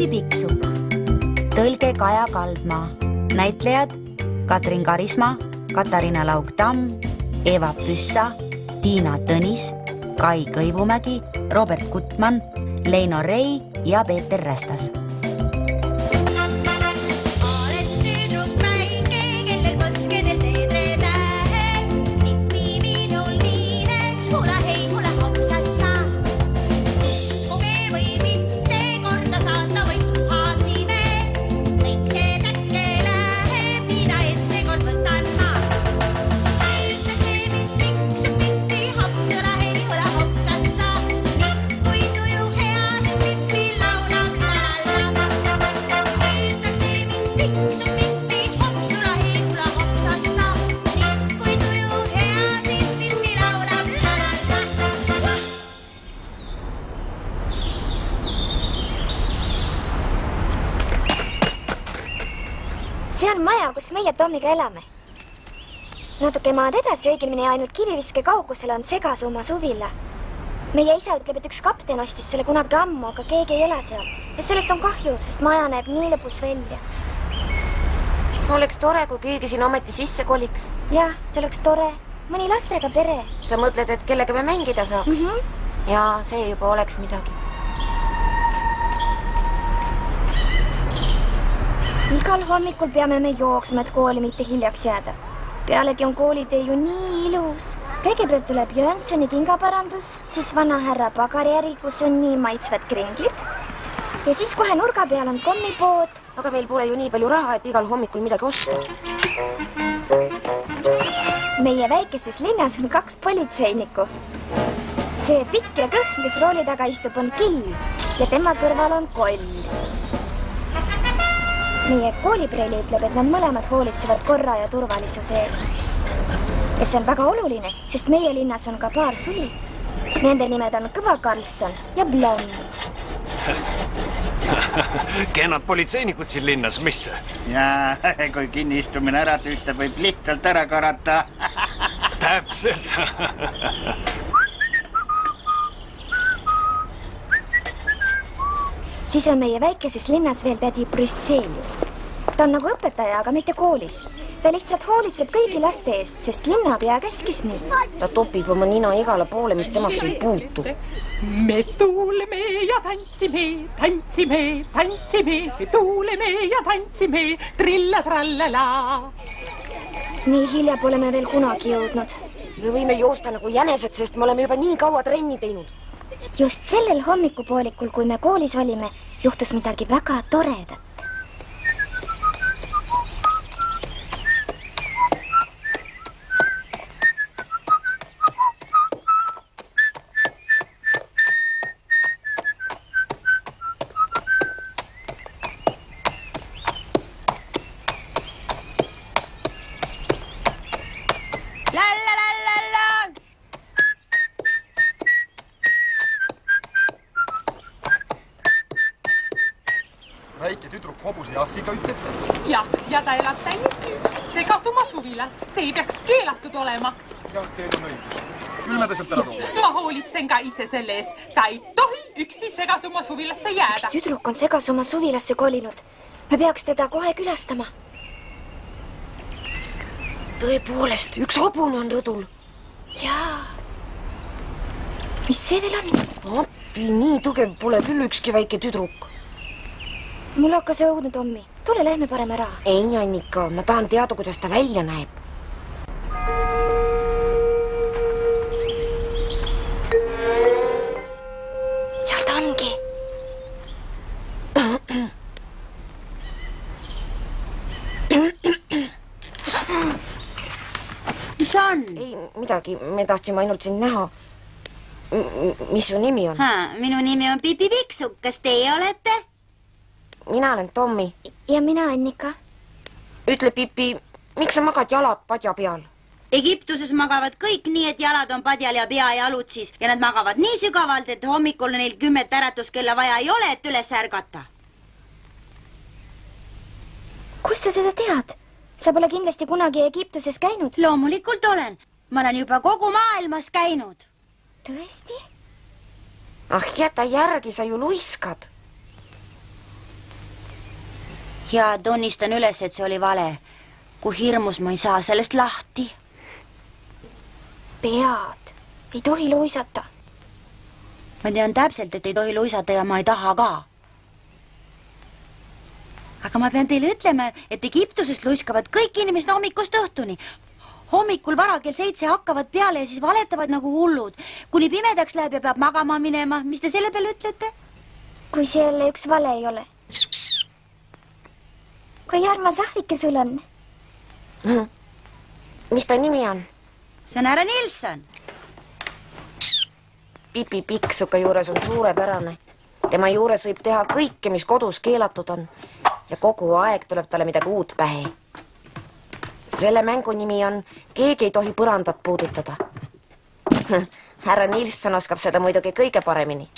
Pipi Piksuk, tõlge Kaja Kaldmaa, näitlejad Katrin Karismaa, Katariina Lauk-Tamm, Eva Püssa, Tiina Tõnis, Kai Kõivumägi, Robert Gutmann, Leino Rei ja Peeter Rästas. See on maja, kus meie Tommiga elame. Natuke maad edasi, õigemini ainult kiviviske kaugusel on Segasumma suvila. Meie isa ütleb, et üks kapten ostis selle kunagi ammu, aga keegi ei ela seal. Ja sellest on kahju, sest maja näeb nii lõbus välja. Oleks tore, kui keegi siin ometi sisse koliks. Jah, see oleks tore. Mõni lastega pere. Sa mõtled, et kellega me mängida saaks? Ja see juba oleks midagi. Igal hommikul peame me jooksma, et kooli mitte hiljaks jääda. Pealegi on koolitee ju nii ilus. Kõigepealt tuleb Jönssoni kingaparandus, siis vana härra pagariäri, kus on nii maitsvad kringlid. Ja siis kohe nurga peal on kommipood. Aga meil pole ju nii palju raha, et igal hommikul midagi osta. Meie väikeses linnas on 2 politseinikku. See pikk ja kõhn, kes rooli taga istub, on Kill ja tema kõrval on Koll. Meie koolipreili ütleb, et nad mõlemad hoolitsevad korra ja turvalisuse eest. Ja see on väga oluline, sest meie linnas on ka paar suli. Nende nimed on Kõva Karlsson ja Blond. Kenad politseinikud siin linnas, mis? Ja kui kinnistumine ära tühtab, võib lihtsalt ära karata. Täpselt. Siis on meie väikeses linnas veel tädi Brüsselius. Ta on nagu õpetaja, aga mitte koolis. Ta lihtsalt hoolitseb kõigi laste eest, sest linnapea käskis nii. Ta topib oma nina igale poole, mis temast ei puutu. Me tuuleme ja tantsime, tantsime, tantsime, me tuuleme ja tantsime, trilla-trallala. Nii hilja pole me veel kunagi jõudnud. Me võime joosta nagu jänesed, sest me oleme juba nii kaua trenni teinud. Just sellel hommikupoolikul, kui me koolis olime, juhtus midagi väga toredat. Väike tüdruk hobuse jahviga ütlete? Ja ta elab täiesti üksi Segasumma suvilas. See ei peaks keelatud olema. Jah, teil on õigus. Küll me ta sealt ära toome. Ma hoolitsen ka ise selle eest. Ta ei tohi üksi Segasumma suvilasse jääda. Üks tüdruk on Segasumma suvilasse kolinud. Me peaks teda kohe külastama. Tõepoolest, üks hobune on rõdul. Jaa. Mis see veel on? Appi, nii tugev pole küll ükski väike tüdruk. Mul hakkas õudne, Tommi. Tule, lähme parem ära. Ei, Annika, ma tahan teada, kuidas ta välja näeb. Seal ta ongi. Mis on? Ei, midagi. Me tahtsime ainult sind näha. Mis su nimi on? Minu nimi on Pipi Piksuk. Kas teie olete? Mina olen Tommi. Ja mina Annika. Ütle, Pipi, miks sa magad jalad padja peal? Egiptuses magavad kõik nii, et jalad on padjal ja pea jalutsis. Ja nad magavad nii sügavalt, et hommikul neil 10 äratuskella vaja ei ole, et üles ärgata. Kust sa seda tead? Sa pole kindlasti kunagi Egiptuses käinud. Loomulikult olen. Ma olen juba kogu maailmas käinud. Tõesti? Ah, jäta järgi, sa ju luiskad. Ja tunnistan üles, et see oli vale. Kui hirmus ma ei saa sellest lahti. Pead. Ei tohi luisata. Ma tean täpselt, et ei tohi luisata ja ma ei taha ka. Aga ma pean teile ütlema, et Egiptusest luiskavad kõik inimesed hommikust õhtuni. Hommikul vara kell 7 hakkavad peale ja siis valetavad nagu hullud. Kuni pimedaks läheb ja peab magama minema. Mis te selle peale ütlete? Kui see jälle üks vale ei ole. Kui armas ahvike sul on? Mis ta nimi on? See on härra Nilsson. Pipi Pikksuka juures on suurepärane. Tema juures võib teha kõike, mis kodus keelatud on. Ja kogu aeg tuleb talle midagi uut pähe. Selle mängu nimi on Keegi ei tohi põrandat puudutada. Härra Nilsson oskab seda muidugi kõige paremini.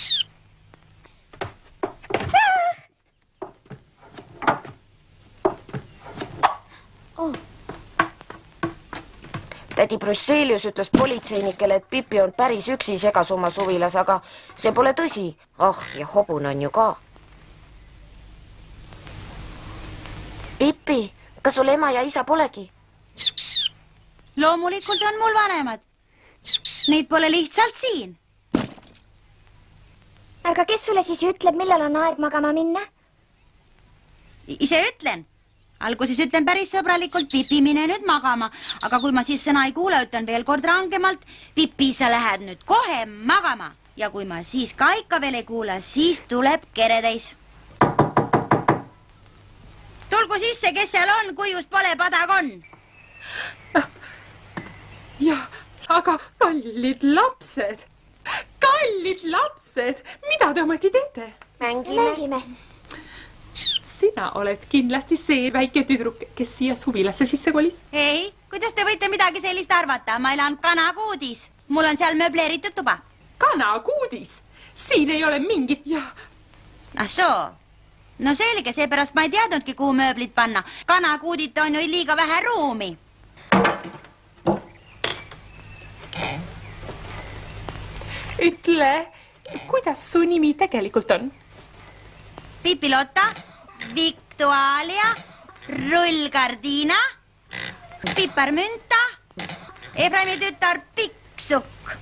Tädi Brüsselius ütles politseinikele, et Pipi on päris üksi Segasumma suvilas, aga see pole tõsi. Ja hobune on ju ka. Pipi, kas sul ema ja isa polegi? Loomulikult on mul vanemad. Neid pole lihtsalt siin. Aga kes sulle siis ütleb, millal on aeg magama minna? Ise ütlen. Alguses ütlen päris sõbralikult, Pipi, mine nüüd magama. Aga kui ma siis sõna ei kuule, ütlen veel kord rangemalt, Pipi, sa lähed nüüd kohe magama. Ja kui ma siis ka ikka veel ei kuule, siis tuleb keretäis. Tulgu sisse, kes seal on, kui just pole padag on. Jah, aga kallid lapsed, mida te ometi teete? Mängime. Sina oled kindlasti see väike tüdruk, kes siia suvilasse sisse kolis? Ei, kuidas te võite midagi sellist arvata? Ma elan Kanakuudis. Mul on seal möbleeritud tuba. Kanakuudis? Siin ei ole mingit ja... Soo. No selge, seepärast ma ei teadnudki, kuhu mööblit panna. Kanakuudit on ju liiga vähe ruumi. Ütle, kuidas su nimi tegelikult on? Pipilotta, Victualia, Rullgardina, Piparmünta, Efraimi tütar Pikksukk.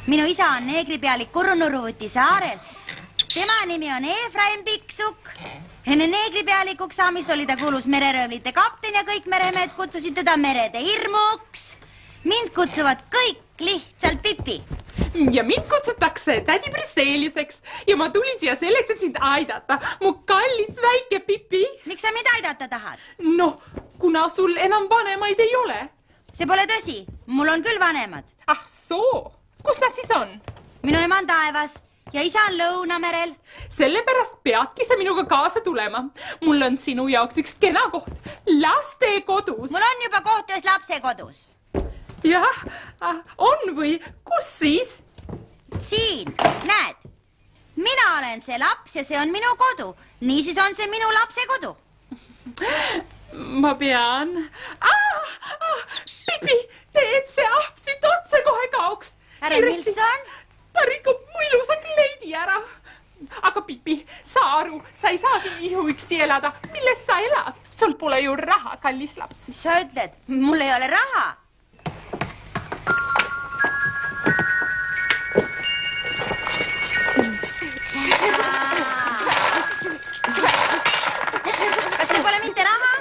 Minu isa on neegripealik Kurunurruvuti saarel. Tema nimi on Efraim Pikksukk. Enne neegripealikuks saamist oli ta kuulus mereröövlite kapten ja kõik meremehed kutsusid teda merede hirmuks. Mind kutsuvad kõik lihtsalt Pipi. Ja mind kutsutakse tädi Brüsseliuseks ja ma tulin siia selleks, et sind aidata. Mu kallis väike Pipi. Miks sa mind aidata tahad? No, kuna sul enam vanemaid ei ole. See pole tõsi. Mul on küll vanemad. Soo. Kus nad siis on? Minu ema on taevas ja isa on Lõunamerel. Sellepärast peadki sa minuga kaasa tulema. Mul on sinu jaoks üks kena koht. Lastekodus. Mul on juba koht ühes lapsekodus. Jah, on või? Kus siis? Siin, näed. Mina olen see laps ja see on minu kodu. Niisiis on see minu lapsekodu. Ma pean. Pipi, tee, et see ahv siit otse kohe kaoks. Härra Nilsson? Ta rikub mu ilusa kleidi ära. Aga Pipi, sa aru, sa ei saa siin ihu üksi elada. Millest sa elad? Sul pole ju raha, kallis laps. Mis sa ütled? Mul ei ole raha. Kas see pole mitte raha?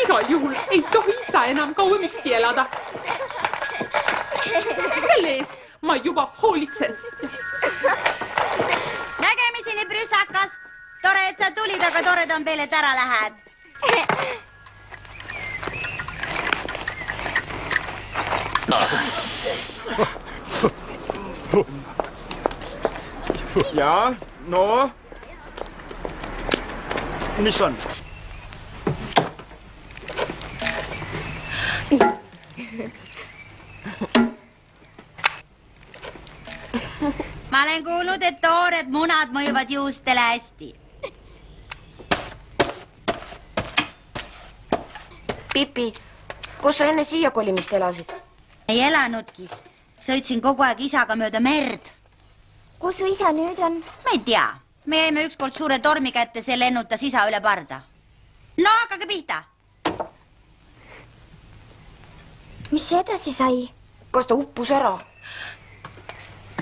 Igal juhul ei tohi sa enam kauem üksi elada. Selle eest ma juba hoolitsen. Nägemiseni, prüssakas. Tore, et sa tulid, aga tored on veel, et ära lähed. Ja, no? Mis on? Ma olen kuulnud, et toored munad mõjuvad juustele hästi. Pipi, kus sa enne siia kolimist elasid? Ei elanudki. Sõitsin kogu aeg isaga mööda merd. Kus su isa nüüd on? Ma ei tea. me jäime ükskord suure tormi kätte, see lennutas isa üle parda. No hakkage pihta. mis edasi sai? kas ta uppus ära?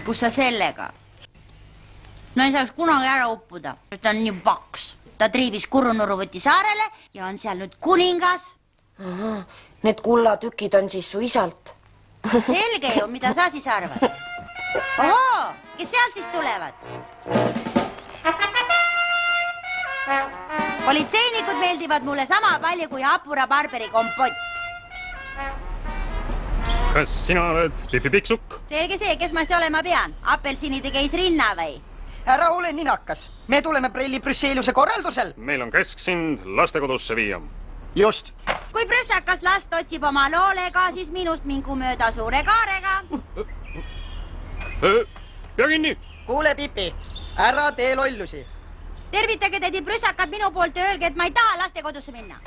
Kus sa sellega? No ei saaks kunagi ära uppuda, ta on nii paks. Ta triibis Kurunurru võti saarele ja on seal nüüd kuningas. Need kullatükid on siis su isalt. Selge ju, mida sa siis arvad? Ohoo, kes sealt siis tulevad? Politseinikud meeldivad mulle sama palju kui hapura barberi kompott. kas sina oled Pipi Pikksukk? Selge see, kes ma see olema pean? Apelsinide keis rinna või? Ära ole ninakas. Me tuleme Prelli Brüsseeliuse korraldusel. meil on käsk sind lastekodusse viia. Just. Kui prüssakas last otsib oma loolega, siis minust mingu mööda suure kaarega. Pea kinni! Kuule, Pipi, ära tee lollusi. Tervitage tädi prüssakat minu poolt ja öelge, et ma ei taha lastekodusse minna.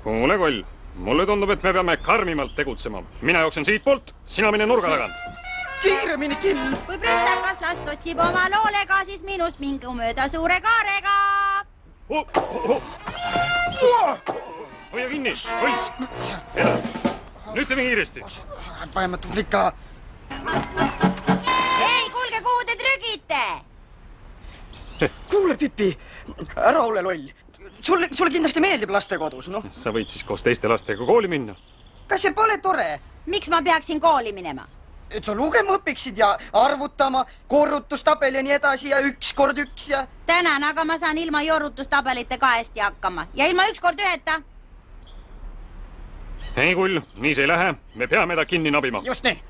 Kuule, Koll, mulle tundub, et me peame karmimalt tegutsema. Mina jooksen siit poolt, sina mine nurga tagant. Kiiremini kill. Kui prüssakas last otsib oma loolega, siis minust mingu mööda suure kaarega. Hoia kinni, oi! Edasi. Nüüd teeme kiiresti. Paneme tublika. Ei, kuulge, kuhu te trügite? Kuule, Pipi, ära ole loll. Sulle kindlasti meeldib lastekodus, noh. Sa võid siis koos teiste lastega kooli minna. Kas see pole tore? Miks ma peaksin kooli minema? Et sa lugema õpiksid ja arvutama, korrutustabel ja nii edasi ja 1 × 1 ja... Tänan, aga ma saan ilma jorrutustabelite ka hästi hakkama. Ja ilma 1 × 1. Ei, Kull, nii see ei lähe. Me peame ta kinni nabima. Just nii.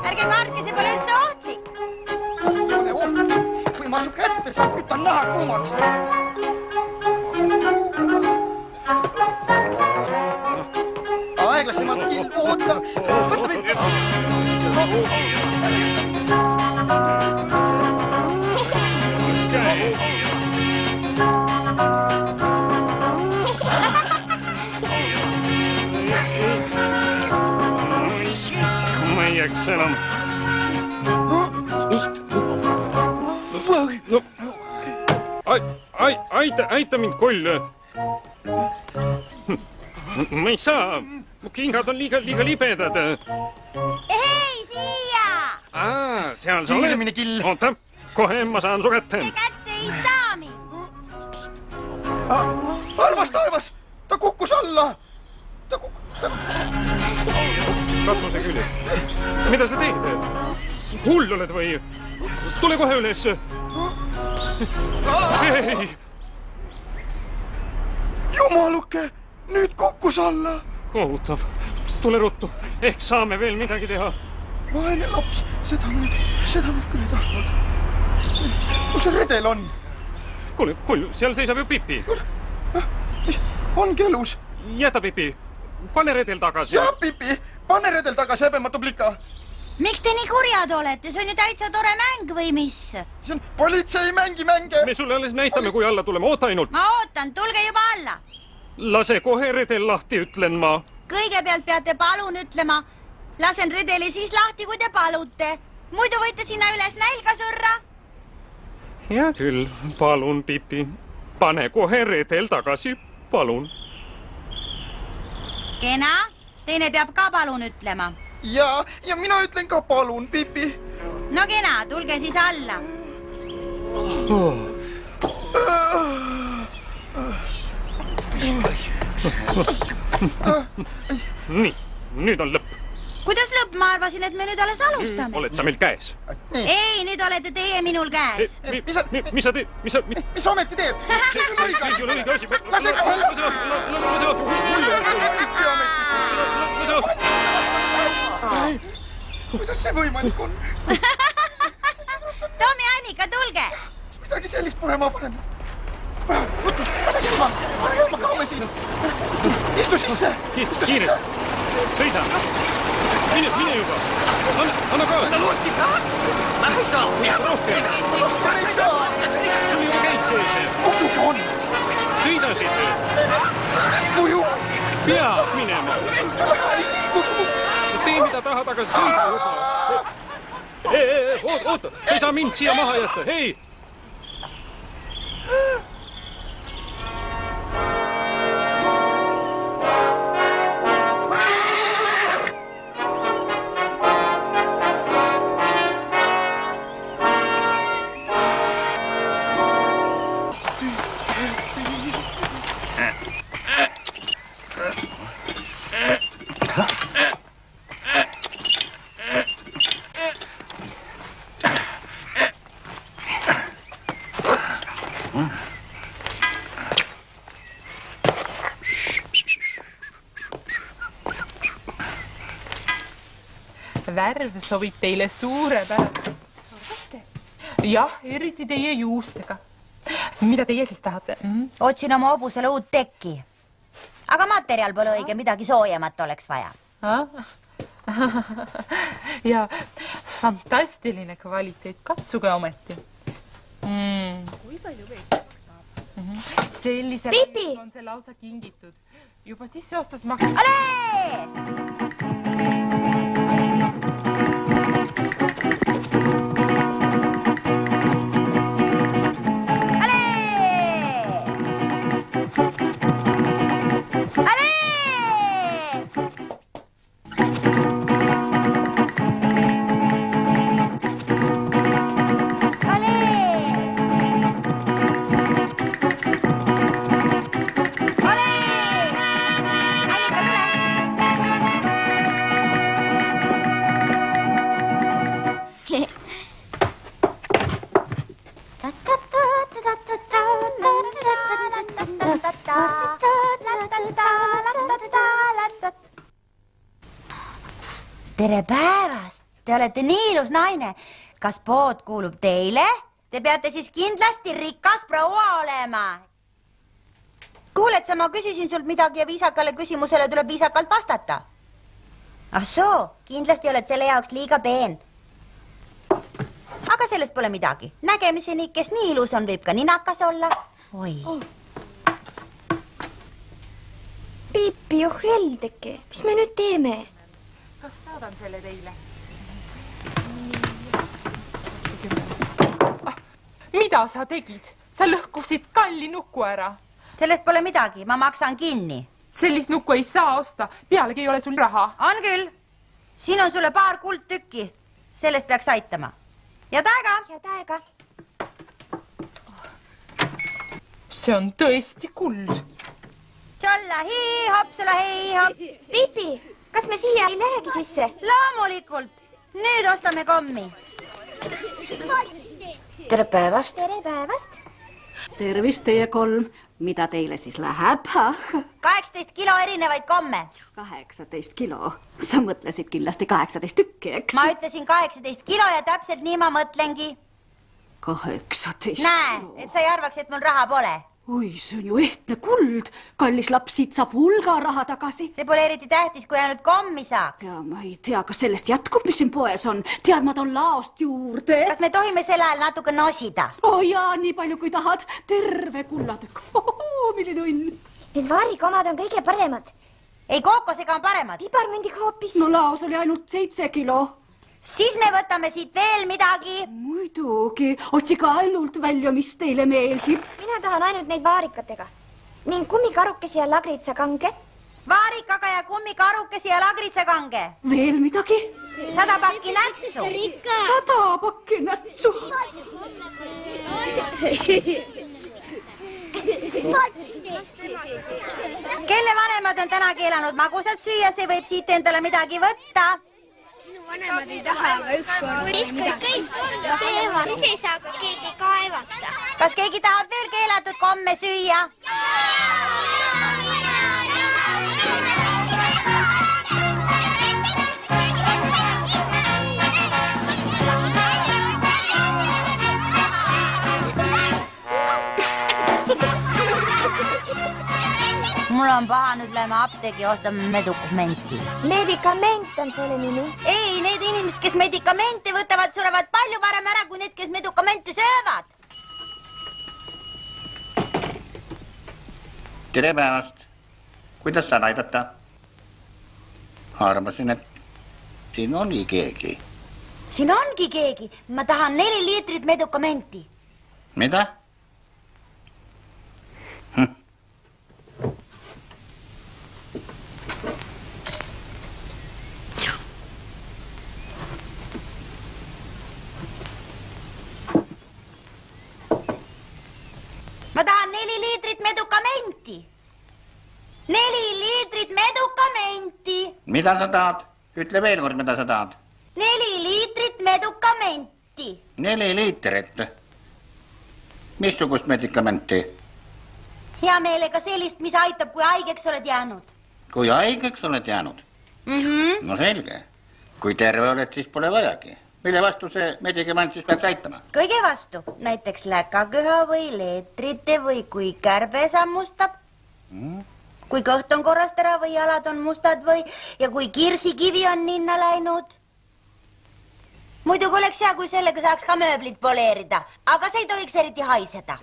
Ärge kartke, see pole üldse ohtlik. Ei ole ohtlik. Kui ma su kätte saan, kütan naha kuumaks. Aeglasemalt kill, oota. Võta mitte. Ma ei jääks enam. Aita mind, Koll. Ma ei saa. Mu kingad on liiga libedad. Hei, siia! Seal sa Kiiremini kill. Oota, kohe ma saan su kätte. Te kätte ei saa mind. Armas taevas, ta kukkus alla. Katuse küljes. Mida sa teed? Hull oled või? Tule kohe üles. Ei! Jumaluke, nüüd kukkus alla. Kohutav. Tule ruttu. Ehk saame veel midagi teha. Vaene laps, seda nüüd küll ei tahtnud. Kus see redel on? Kuule, Kull, seal seisab ju Pipi. Ongi elus. Jäta Pipi. Pane redel tagasi. Ja, Pipi, pane redel tagasi, häbematu plika. Miks te nii kurjad olete? See on ju täitsa tore mäng või mis? See on politsei mänge. Me sulle alles näitame, kui alla tuleme. Oota ainult. Ma ootan, tulge juba alla. Lase kohe redel lahti, ütlen ma. Kõigepealt peate palun ütlema. Lasen redeli siis lahti, kui te palute. Muidu võite sinna üles nälga surra. Hea küll, palun, Pipi. Pane kohe redel tagasi, palun. Kena, teine peab ka palun ütlema. Ja mina ütlen ka palun, Pipi. No kena, tulge siis alla. Nii, nüüd on lõpp. Kuidas lõpp? Ma arvasin, et me nüüd alles alustame. Oled sa meil käes? Ei, nüüd olete teie minul käes. Mis sa teed? Mis ometi teed? See ei ole õige asi. Lase kohe. Lase lahti. Kuidas see võimalik on? Tomi, Annika, tulge. Midagi sellist pole ma varem. Pane ilma, kaome siin. Istu sisse. Kiire. Sõida. Mine juba. Anna kaasa. Rohkem. Ei saa. Sul ei ole käik sees. Muidugi on. Sõida siis. Muju. Peab minema. Tule, ei liigu. tee mida tahad, aga sõida juba. Oota, sa ei saa mind siia maha jätta, hei! Värv sobib teile suurepäraselt. Jah, eriti teie juustega. Mida teie siis tahate? Otsin oma hobusele uut tekki. Aga materjal pole õige, midagi soojemat oleks vaja. Ja fantastiline kvaliteet, katsuge ometi. Kui palju veidi maksab? Sellisel on see lausa kingitud. Juba sisse ostas maksab. Ole! Tere päevast! Te olete nii ilus naine. Kas pood kuulub teile? Te peate siis kindlasti rikas proua olema. Kuuled sa, ma küsisin sult midagi ja viisakale küsimusele tuleb viisakalt vastata. Ah soo, kindlasti oled selle jaoks liiga peen. Aga sellest pole midagi. Nägemiseni, kes nii ilus on, võib ka ninakas olla. Oi. Piipi, oh heldeke, mis me nüüd teeme? Kas saadan selle teile? Mida sa tegid? Sa lõhkusid kalli nuku ära. Sellest pole midagi, ma maksan kinni. Sellist nuku ei saa osta, pealegi ei ole sul raha. On küll. Siin on sulle paar kuldtükki. Sellest peaks aitama. Ja täega! Ja täega! See on tõesti kuld. Tšalla hii, hopsula hii, hop. Pipi, kas me siia ei lähegi sisse? Loomulikult. Nüüd ostame kommi. Tere päevast. Tere päevast. Tervist teie kolm. Mida teile siis läheb? 18 kilo erinevaid komme. 18 kilo. Sa mõtlesid kindlasti 18 tükki, eks? Ma ütlesin 18 kilo ja täpselt nii ma mõtlengi. 18 Näe, kilo. et sa ei arvaks, et mul raha pole. Oi, see on ju ehtne kuld. Kallis laps, siit saab hulga raha tagasi. See pole eriti tähtis, kui ainult kommi saaks. Ja ma ei tea, kas sellest jätkub, mis siin poes on. Tead, ma toon laost juurde. Kas me tohime selle ajal natuke nosida? Oh jaa, nii palju kui tahad. Terve kullatükk. Milline õnn. Need vaarikomad on kõige paremad. Ei, kookosega on paremad. Piparmündiga hoopis. No laos oli ainult 7 kilo. Siis me võtame siit veel midagi. Muidugi, otsige ainult välja, mis teile meeldib. Mina tahan ainult neid vaarikatega. Ning kummikarukesi ja lagritsakange. Vaarikaga ja kummikarukesi ja lagritsakange. Veel midagi? 100 pakki nätsu. 100 pakki nätsu. Kelle vanemad on täna keelanud magusat süüa, see võib siit endale midagi võtta. Vanemad ei taha, aga ükskord. Siis kui kõik söövad, siis ei saa ka keegi kaevata. Kas keegi tahab veel keelatud komme süüa? Mul on paha, nüüd läheme apteegi ja ostame medikamenti. Medikament on selle nimi. Ei, need inimesed, kes medikamente võtavad, surevad palju varem ära kui need, kes medikamente söövad. Tere päevast. Kuidas saan aidata? Arvasin, et siin ongi keegi. Siin ongi keegi. Ma tahan 4 liitrit medukamenti. Mida? Ma tahan 4 liitrit medukamenti. 4 liitrit medukamenti. Mida sa tahad? Ütle veel kord, mida sa tahad. 4 liitrit medukamenti. 4 liitrit? Missugust medikamenti? Hea meelega sellist, mis aitab, kui haigeks oled jäänud. Kui haigeks oled jäänud? No selge. Kui terve oled, siis pole vajagi. Mille vastu see medikament siis peaks aitama? Kõige vastu. Näiteks läkaköha või leetrite või kui kärbe sammustab. Kui kõht on korrast ära või jalad on mustad või ja kui kirsikivi on ninna läinud. Muidugi oleks hea, kui sellega saaks ka mööblit poleerida, aga see ei tohiks eriti haiseda.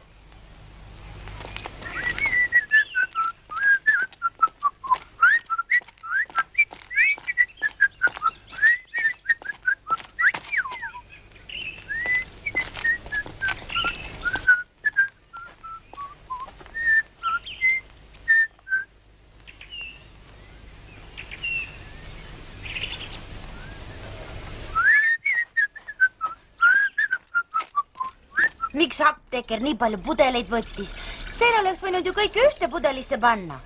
Miks apteeker nii palju pudeleid võttis? Selle oleks võinud ju kõik ühte pudelisse panna.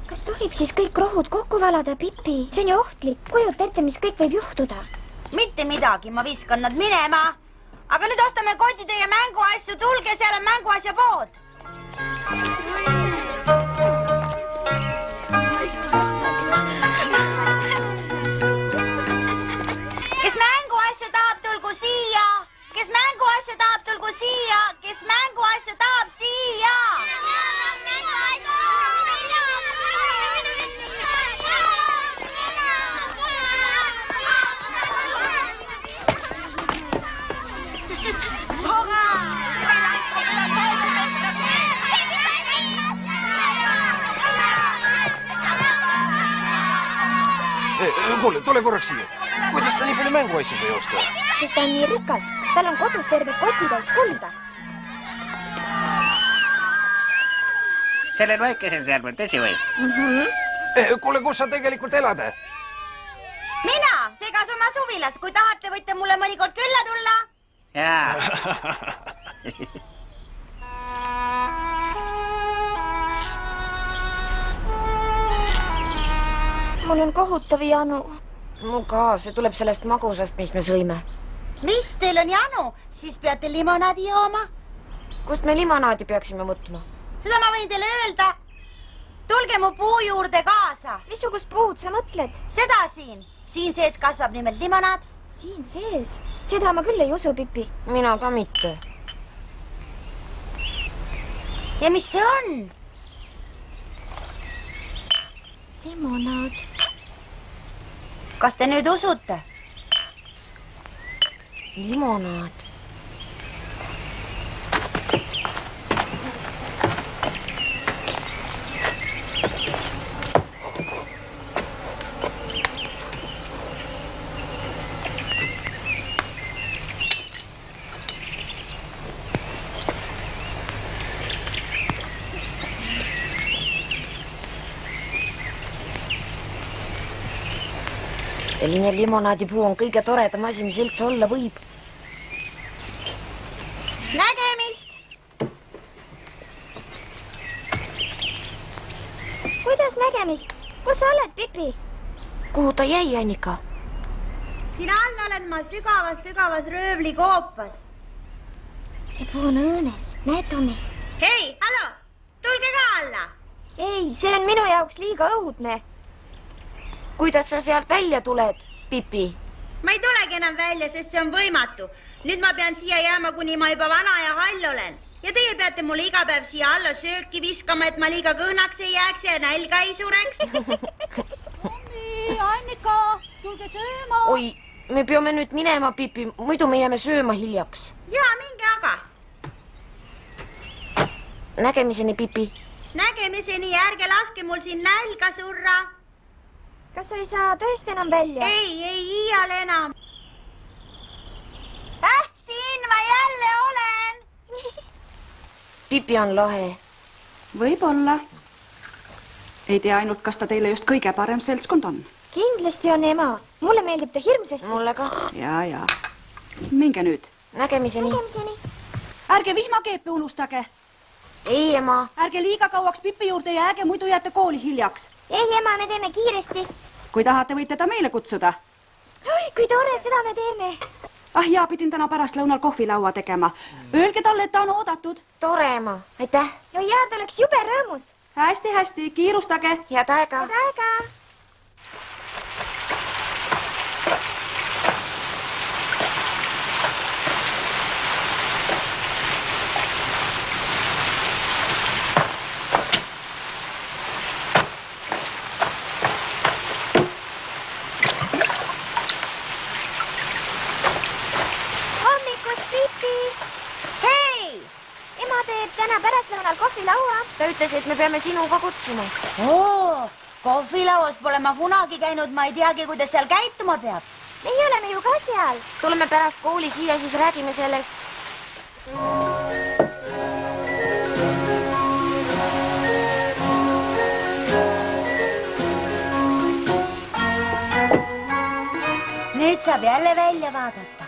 Kas tohib siis kõik rohud kokku valada, Pipi? See on ju ohtlik. Kujuta ette, mis kõik võib juhtuda. Mitte midagi, ma viskan nad minema. Aga nüüd ostame kotide ja mänguasju. Tulge, seal on mänguasja pood. Kes mänguasju tahab, tulgu siia. Kes mänguasju tahab, tulgu siia. Kes mänguasju tahab, siia. Kuule, tule korraks siia. Kuidas ta nii palju mänguasju sai osta? Sest ta on nii rikas. Tal on kodus terve kotitäis kulda. Sellel väikesel seal on tõsi või? Kuule, kus sa tegelikult elad? Mina, segas oma suvilas. Kui tahate, võite mulle mõnikord külla tulla. Jaa. Mul on kohutav janu. Mul ka, see tuleb sellest magusast, mis me sõime. Mis teil on janu? Siis peate limonaadi jooma. Kust me limonaadi peaksime võtma? Seda ma võin teile öelda. Tulge mu puu juurde kaasa. Missugust puud sa mõtled? Seda siin. Siin sees kasvab nimelt limonaad. Siin sees? Seda ma küll ei usu, Pipi. Mina ka mitte. Ja mis see on? Limonaad. Kas te nüüd usute? Limonaad. Selline limonaadipuu on kõige toredam asi, mis üldse olla võib. Nägemist! Kuidas nägemist? Kus sa oled, Pipi? Kuhu ta jäi, Annika? Siin all olen ma sügavas röövlikoopas. See puu on õõnes. Näed, Tommi? Hei, hallo! Tulge ka alla! Ei, see on minu jaoks liiga õudne. Kuidas sa sealt välja tuled, Pipi? Ma ei tulegi enam välja, sest see on võimatu. Nüüd ma pean siia jääma, kuni ma juba vana ja hall olen. Ja teie peate mulle iga päev siia alla sööki viskama, et ma liiga kõhnaks ei jääks ja nälga ei sureks. Tommi, Annika, tulge sööma. Oi, me peame nüüd minema, Pipi, muidu me jääme sööma hiljaks. Jaa, minge aga. Nägemiseni, Pipi. Nägemiseni, ärge laske mul siin nälga surra. kas sa ei saa tõesti enam välja? ei iial enam. Siin ma jälle olen. Pipi on lahe. Võib-olla. Ei tea ainult, kas ta teile just kõige parem seltskond on. Kindlasti on ema. Mulle meeldib ta hirmsasti. Mulle ka. Ja. Minge nüüd. Nägemiseni. Ärge vihmakeepe unustage. Ei, ema. Ärge liiga kauaks Pipi juurde jääge, muidu jääte kooli hiljaks. Ei, ema, me teeme kiiresti. Kui tahate, võite ta meile kutsuda. Kui tore, seda me teeme. Ja, pidin täna pärast lõunal kohvilaua tegema. Öelge talle, et ta on oodatud. Tore, ema. Aitäh. No ja, ta oleks jube rõõmus. Hästi, kiirustage. Head aega. Head aega. Ta ütles, et me peame sinuga kutsuma. Kohvilauas pole ma kunagi käinud, ma ei teagi, kuidas seal käituma peab. Meie oleme ju ka seal. Tuleme pärast kooli siia, siis räägime sellest. Nüüd saab jälle välja vaadata.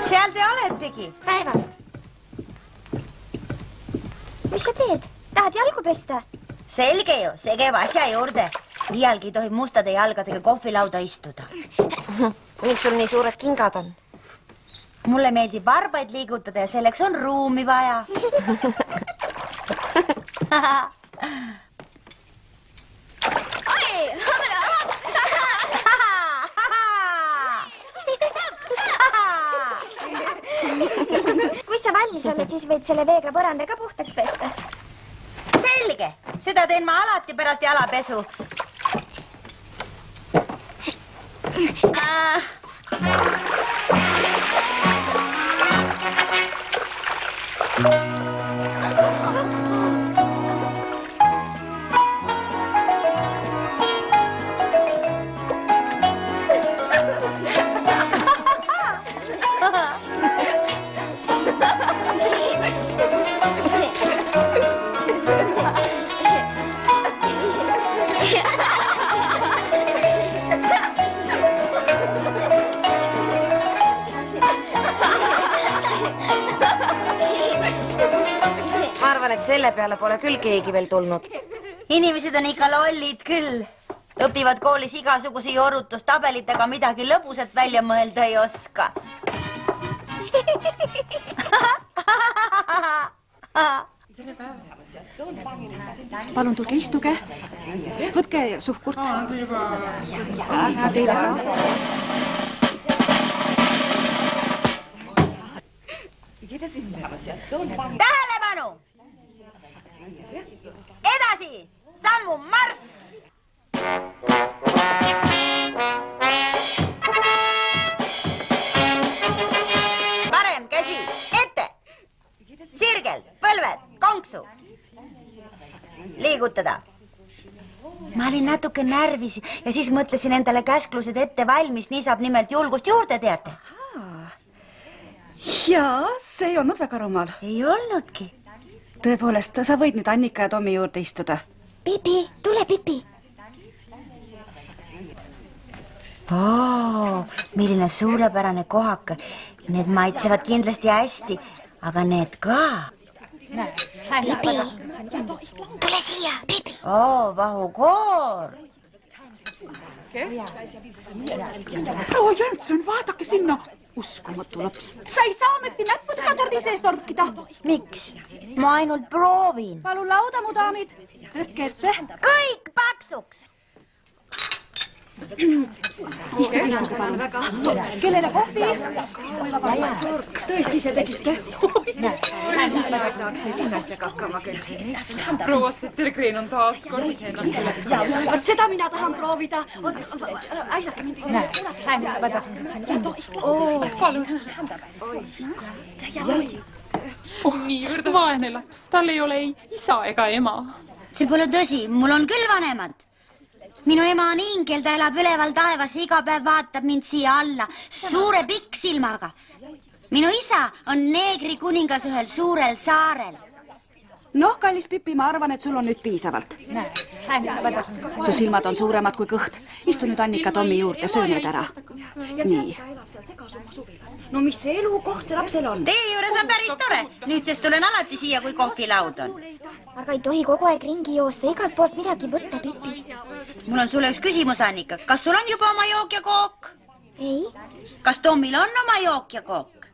Seal te oletegi. Päevast. Mis sa teed? Tahad jalgu pesta? Selge ju, see käib asja juurde. Iialgi tohib mustade jalgadega kohvilauda istuda. Miks sul nii suured kingad on? Mulle meeldib varbaid liigutada ja selleks on ruumi vaja. Kui sa valmis oled, siis võid selle veega põranda ka puhtaks pesta. Selge, seda teen ma alati pärast jalapesu. Ma arvan, et selle peale pole küll keegi veel tulnud. Inimesed on ikka lollid küll. Õpivad koolis igasuguse jorutustabelitega midagi lõbusat välja mõelda ei oska. Palun tulge, istuge. Võtke suhkurt. Teile ka. Tähelepanu! Edasi! Sammu marss! Parem käsi ette! Sirgelt, põlved, konksu! Liigutada! Ma olin natuke närvis ja siis mõtlesin endale käsklused ette valmis, nii saab nimelt julgust juurde, teate. Jaa, see ei olnud väga rumal. Ei olnudki. Tõepoolest, sa võid nüüd Annika ja Tommi juurde istuda. Pipi, tule Pipi. Milline suurepärane kohak. Need maitsevad kindlasti hästi, aga need ka. Pipi, tule siia, Pipi. Vahukoor. Proua Jönsson, vaadake sinna. Uskumatu laps. Sa ei saa ometi näppudega tordi sees torkida. Miks? Ma ainult proovin. Palun lauda, mu daamid. Tõstke ette. Kõik paksuks. Kellele kohvi? Kas tõesti ise tegite? Ma saaks sellise asjaga hakkama küll. Proua Settergren on taas kord ise ennast ületanud. Vot seda mina tahan proovida. Aidake mind. Palun. Niivõrd vaene laps. Tal ei ole ei isa ega ema. See pole tõsi, mul on küll vanemad. Minu ema on ingel, ta elab üleval taevas ja iga päev vaatab mind siia alla suure pikksilmaga. Minu isa on neegri kuningas ühel suurel saarel. Noh, kallis Pipi, ma arvan, et sul on nüüd piisavalt. Su silmad on suuremad kui kõht. Istu nüüd Annika Tommi juurde, söö need ära. Nii. No mis see elukoht see lapsel on? Teie juures on päris tore. Nüüdsest tulen alati siia, kui kohvilaud on. Aga ei tohi kogu aeg ringi joosta, igalt poolt midagi võtta, Pipi. Mul on sulle üks küsimus, Annika. Kas sul on juba oma jook ja kook? Ei. Kas Tommil on oma jook ja kook?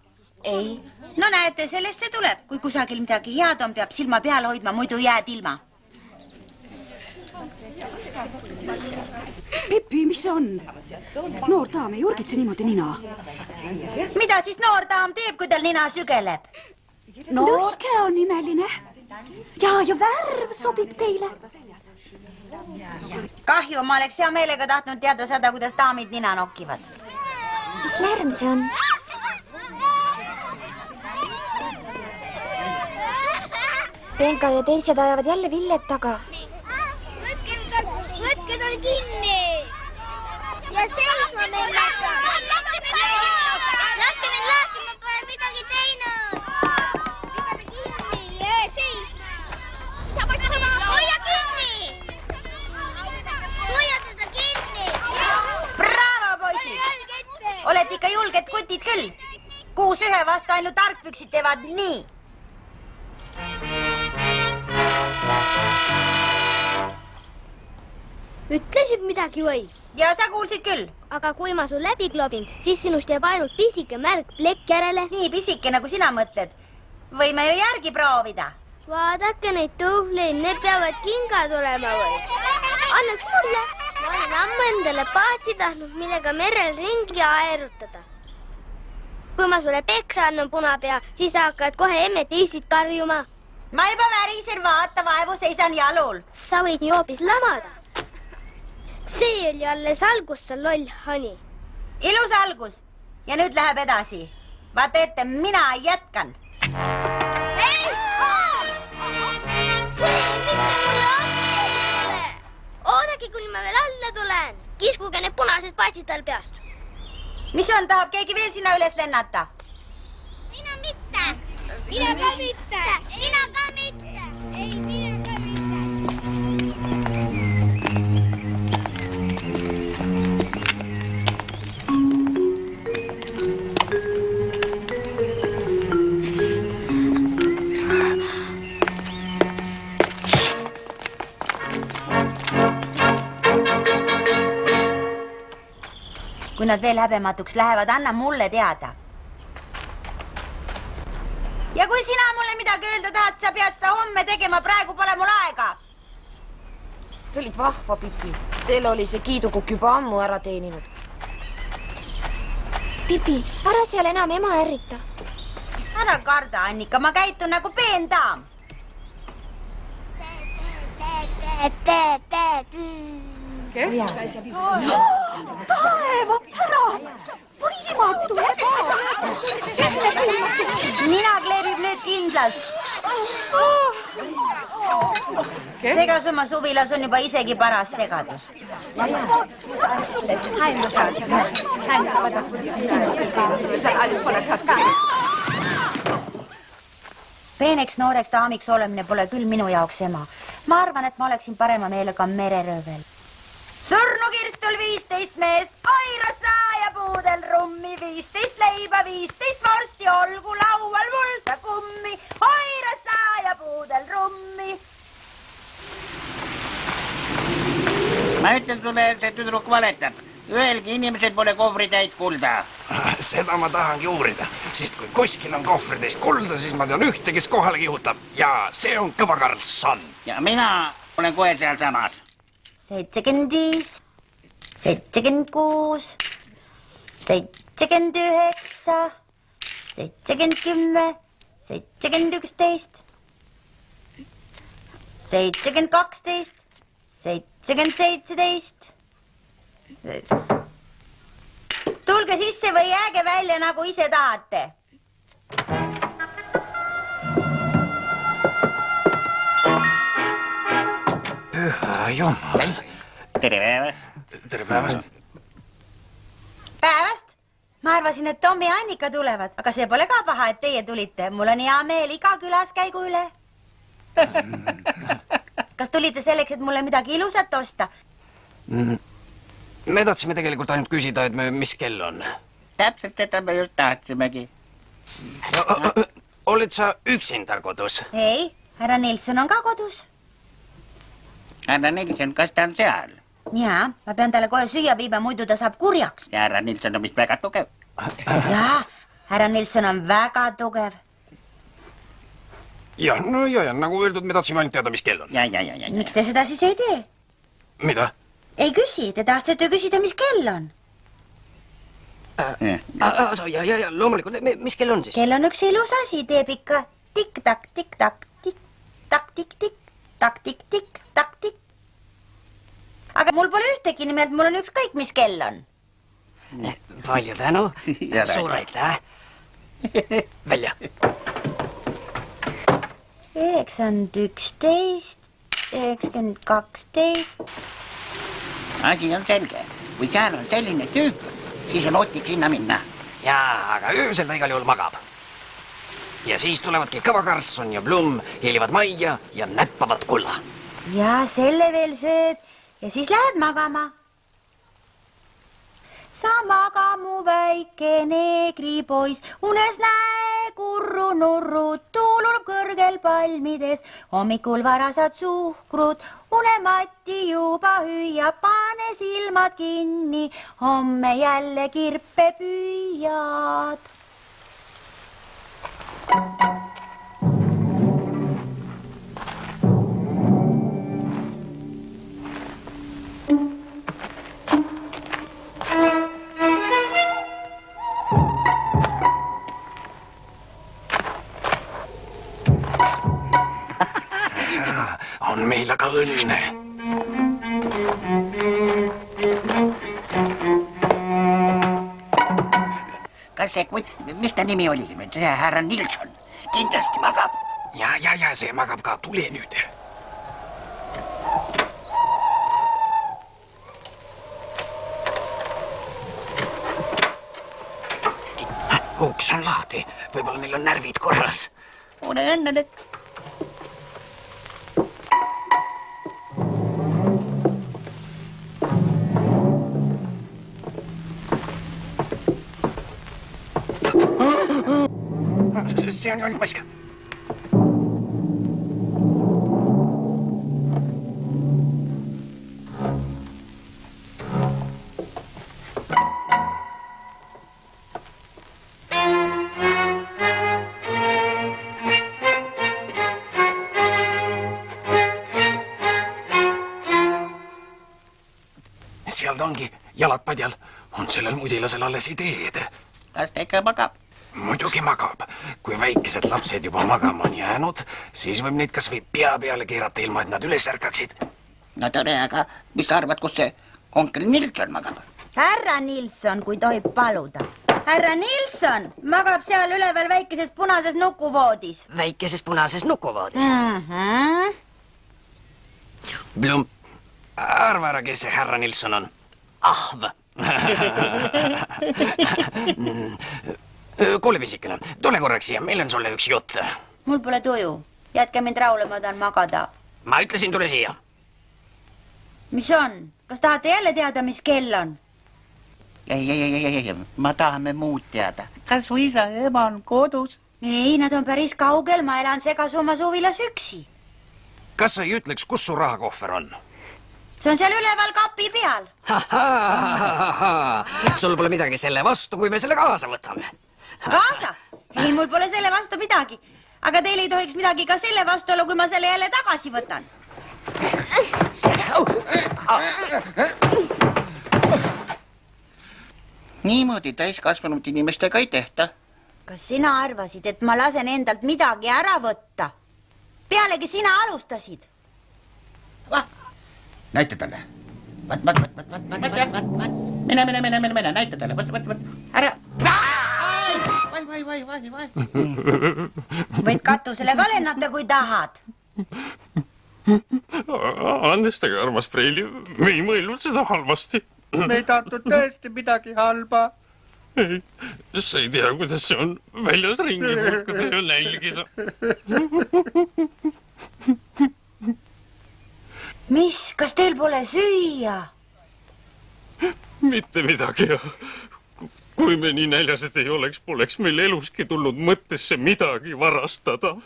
Ei. No näete, sellest see tuleb. Kui kusagil midagi head on, peab silma peal hoidma, muidu jääd ilma. Pipi, mis see on? Noor daam ei urgitse niimoodi nina. Mida siis noor daam teeb, kui tal nina sügeleb? Noorke on imeline. Ja värv sobib teile. Kahju, ma oleks hea meelega tahtnud teada seda, kuidas daamid nina nokkivad. Mis lärm see on? Penka ja teised ajavad jälle Villet taga. Võtke tal kinni ja seisma memmeka. Laske mind lahti, ma pole midagi teinud. Pidage kinni ja seisma. Hoia kinni. Hoia teda kinni. Bravo, poisid! Olete ikka julged kutid küll. 6 ühe vastu ainult argpüksid teevad nii. Ütlesid midagi või? Ja sa kuulsid küll. Aga kui ma sul läbi klobin, siis sinust jääb ainult pisike märg plekk järele. Nii pisike, nagu sina mõtled. Võime ju järgi proovida. Vaadake neid tuhvleid, need peavad kingad olema või? Annaks mulle. Ma olen ammu endale paati tahtnud, millega merel ringi aerutada. Kui ma sulle peksa annan punapea, siis hakkad kohe emmet Eestit karjuma. Ma juba värisen, vaata, vaevu seisan jalul. Sa võid nii hoopis lamada. See oli alles algus, sa loll hani. Ilus algus. Ja nüüd läheb edasi. Vaata ette, mina jätkan. Hei! Mitte mulle appi ei tule. Oodake, kuni ma veel alla tulen. Kiskuge need punased patsid tal peast. Mis on, tahab keegi veel sinna üles lennata? Mina mitte. Mina ka mitte. Mina ka mitte. Ei, mina ka mitte. Kui nad veel häbematuks lähevad, anna mulle teada. Ja kui sina mulle midagi öelda tahad, sa pead seda homme tegema, praegu pole mul aega. See olid vahva, Pipi. Selle oli see kiidukukk juba ammu ära teeninud. Pipi, ära seal enam ema ärrita. Ära karda, Annika, ma käitun nagu peendaam. Taeva pärast! Võimatu! Nina kleebib nüüd kindlalt. Segasuma suvilas on juba isegi paras segadus. Peeneks nooreks daamiks olemine pole küll minu jaoks ema. Ma arvan, et ma oleksin parema meelega mereröövel. Surnukirstul 15 meest, oirassa ja puudel rummi, 15 leiba, 15 vorsti, olgu laual mulda kummi, oirassa ja puudel rummi. Ma ütlen sulle, see tüdruk valetab. Ühelgi inimesed pole kohvritäit kulda. Seda ma tahangi uurida, sest kui kuskil on kohvritäis kulda, siis ma tean ühte, kes kohale kihutab. Ja see on Kõva Karlsson. Ja mina olen kohe seal samas. 75, 76, 79, 70, 10, 11, 12, 17. Tulge sisse või jääge välja, nagu ise tahate. Püha jumal. Tere päevast. Tere päevast. Päevast. Ma arvasin, et Tommi ja Annika tulevad, aga see pole ka paha, et teie tulite. Mul on hea meel iga külaskäigu üle. Kas tulite selleks, et mulle midagi ilusat osta? Me tahtsime tegelikult ainult küsida, et mis kell on. Täpselt seda me just tahtsimegi. Oled sa üksinda kodus? Ei, härra Nilsson on ka kodus. Härra Nilsson, kas ta on seal? Jaa, ma pean talle kohe süüa viima, muidu ta saab kurjaks. Ja härra Nilsson on vist väga tugev. Jaa, härra Nilsson on väga tugev. Ja, nagu öeldud, me tahtsime ainult teada, mis kell on. Ja. Miks te seda siis ei tee? Mida? Ei küsi, te tahtsite küsida, mis kell on. Loomulikult, mis kell on siis? Kell on üks ilus asi, teeb ikka tikk-takk, tikk-takk, tikk-takk, tikk-tikk, takk-tikk-tikk, takk-tikk. Aga mul pole ühtegi, nimelt mul on ükskõik, mis kell on. Palju tänu, suur aitäh. Välja. 9, 11, 12. Asi on selge. Kui seal on selline tüüp, siis on otik sinna minna. Jaa, aga öösel ta igal juhul magab. Ja siis tulevadki Kõva Karlsson ja Blum, helivad majja ja näppavad kulla. Ja selle veel sööd ja siis lähed magama. Sa maga mu väike neegripoiss, unes näe kurru nurrud, tuulul kõrgel palmides, hommikul varasad suhkrut, unematti juba hüüab, pane silmad kinni, homme jälle kirpe püüad. On meil aga õnne. Kas see kutt, mis ta nimi oli? See härra Nilsson kindlasti magab. Ja, see magab ka. Tule nüüd. Uks on lahti. Võib-olla meil on närvid korras. Ole õnnelik. See on ju ainult maiska. Seal ta ongi, jalad padjal. On sellel mudilasel alles ideed. Kas ta ikka magab? Muidugi magab. Kui väikesed lapsed juba magama on jäänud, siis võib neid kas või pea peale keerata ilma, et nad üles ärkaksid. No tore, aga mis sa arvad, kus see onkel Nilsson magab? Härra Nilsson, kui tohib paluda. Härra Nilsson magab seal üleval väikeses punases nukuvoodis. Väikeses punases nukuvoodis? Blum, arva ära, kes see härra Nilsson on. Ahv. Kuule, pisikene, tule korraks siia, meil on sulle üks jutt. Mul pole tuju. Jätke mind rahule, ma tahan magada. Ma ütlesin, tule siia. Mis on? Kas tahate jälle teada, mis kell on? Ei, ma tahame muud teada. Kas su isa ja ema on kodus? Ei, nad on päris kaugel, ma elan Segasumma suvilas üksi. Kas sa ei ütleks, kus su rahakohver on? See on seal üleval kapi peal. Sul pole midagi selle vastu, kui me selle kaasa võtame. Kaasa? Ei, mul pole selle vastu midagi. Aga teil ei tohiks midagi ka selle vastu olla, kui ma selle jälle tagasi võtan. Niimoodi täiskasvanud inimestega ei tehta. Kas sina arvasid, et ma lasen endalt midagi ära võtta? Pealegi sina alustasid. Näita talle. Mine, näita talle. Ära. Vai. Võid katusele ka lennata, kui tahad. Andestage, armas Preili, me ei mõelnud seda halvasti. Me ei tahtnud tõesti midagi halba. Ei, sa ei tea, kuidas see on väljas ringi purkada ja nälgida. Mis, kas teil pole süüa? Mitte midagi. Kui me nii näljased ei oleks, poleks meil eluski tulnud mõttesse midagi varastada.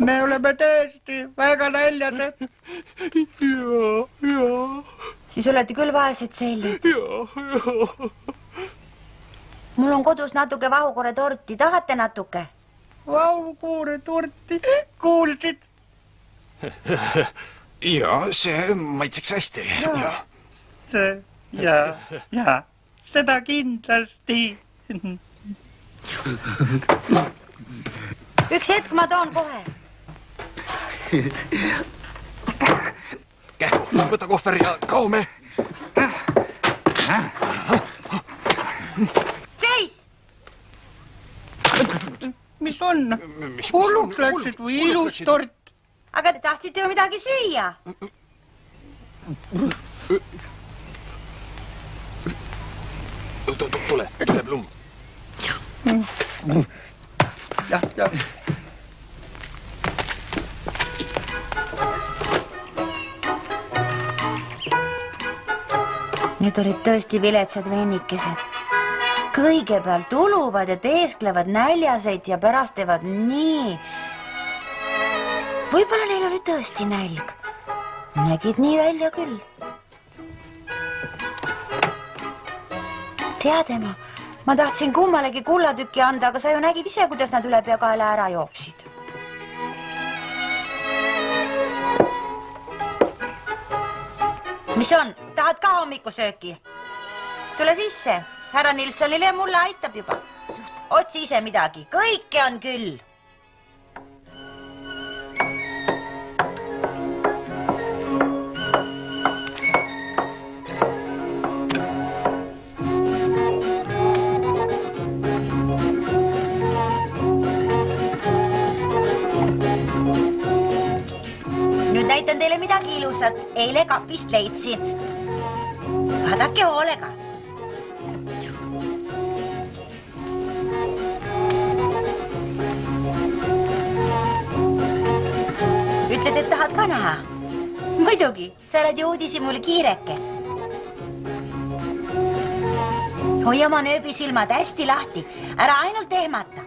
Me oleme tõesti väga näljased. Ja. Siis olete küll vaesed sellid. Ja. Mul on kodus natuke vahukoore torti. Tahate natuke? Vahukoore torti? Kuulsid? Ja, see maitseks hästi. Ja. Seda kindlasti. Üks hetk, ma toon kohe. Kähku, võta kohver ja kaume. Seis! Mis on? Hulluks läksid või ilus tort? Aga te tahtsite ju midagi süüa. Tule, Blum. Ja. Need olid tõesti viletsad vennikesed. Kõigepealt uluvad ja teesklevad näljaseid ja pärast teevad nii. Võib-olla neil oli tõesti nälg. Nägid nii välja küll. Tead, ema, ma tahtsin kummalegi kullatükki anda, aga sa ju nägid ise, kuidas nad üle peakaela ära jooksid. Mis on? Tahad ka hommikusööki? Tule sisse. Härra Nilssonile ja mulle aitab juba. Otsi ise midagi. Kõike on küll. Näitan teile midagi ilusat. Eile kapist leidsin. Vaadake hoolega. Ütled, et tahad ka näha? Muidugi, sa oled ju uudishimul kiireke. Hoia oma nööbisilmad hästi lahti. Ära ainult ehmata.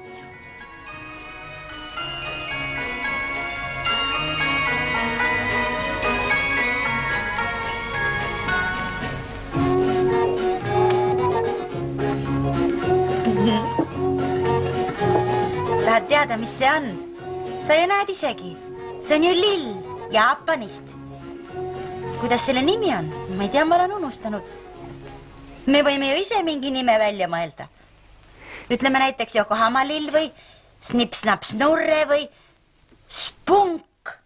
Tahad teada, mis see on? Sa ju näed isegi. See on ju lill Jaapanist. Kuidas selle nimi on? Ma ei tea, ma olen unustanud. Me võime ju ise mingi nime välja mõelda. Ütleme näiteks Yokohama lill või Snip-Snap-Snurre või Spunk.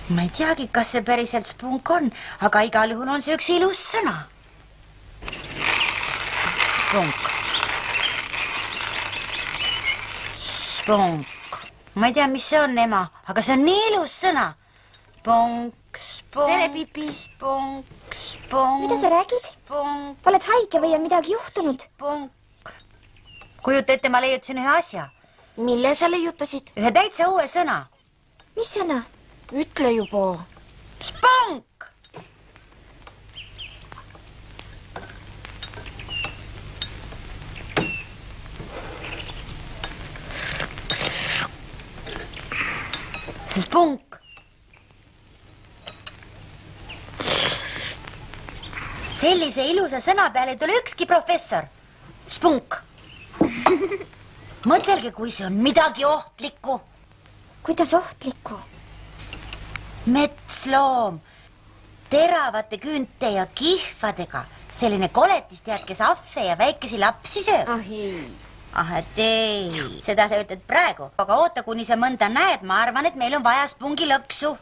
Ma ei teagi, kas see päriselt spunk on, aga igal juhul on see üks ilus sõna. Spunk. Ma ei tea, mis see on, ema, aga see on nii ilus sõna. Tere, Pipi. Spunk. Mida sa räägid? Oled haige või on midagi juhtunud? Kujuta ette, ma leiutasin ühe asja. Mille sa leiutasid? Ühe täitsa uue sõna. Mis sõna? Ütle juba. Spunk! Spunk. Sellise ilusa sõna peale ei tule ükski professor. Spunk. Mõtelge, kui see on midagi ohtlikku. Kuidas ohtlikku? Metsloom, teravate küünte ja kihvadega. Selline koletis tead, kes ahve ja väikesi lapsi sööb. Ah, et ei, seda sa ütled praegu. Aga oota, kuni sa mõnda näed, ma arvan, et meil on vaja spungilõksu.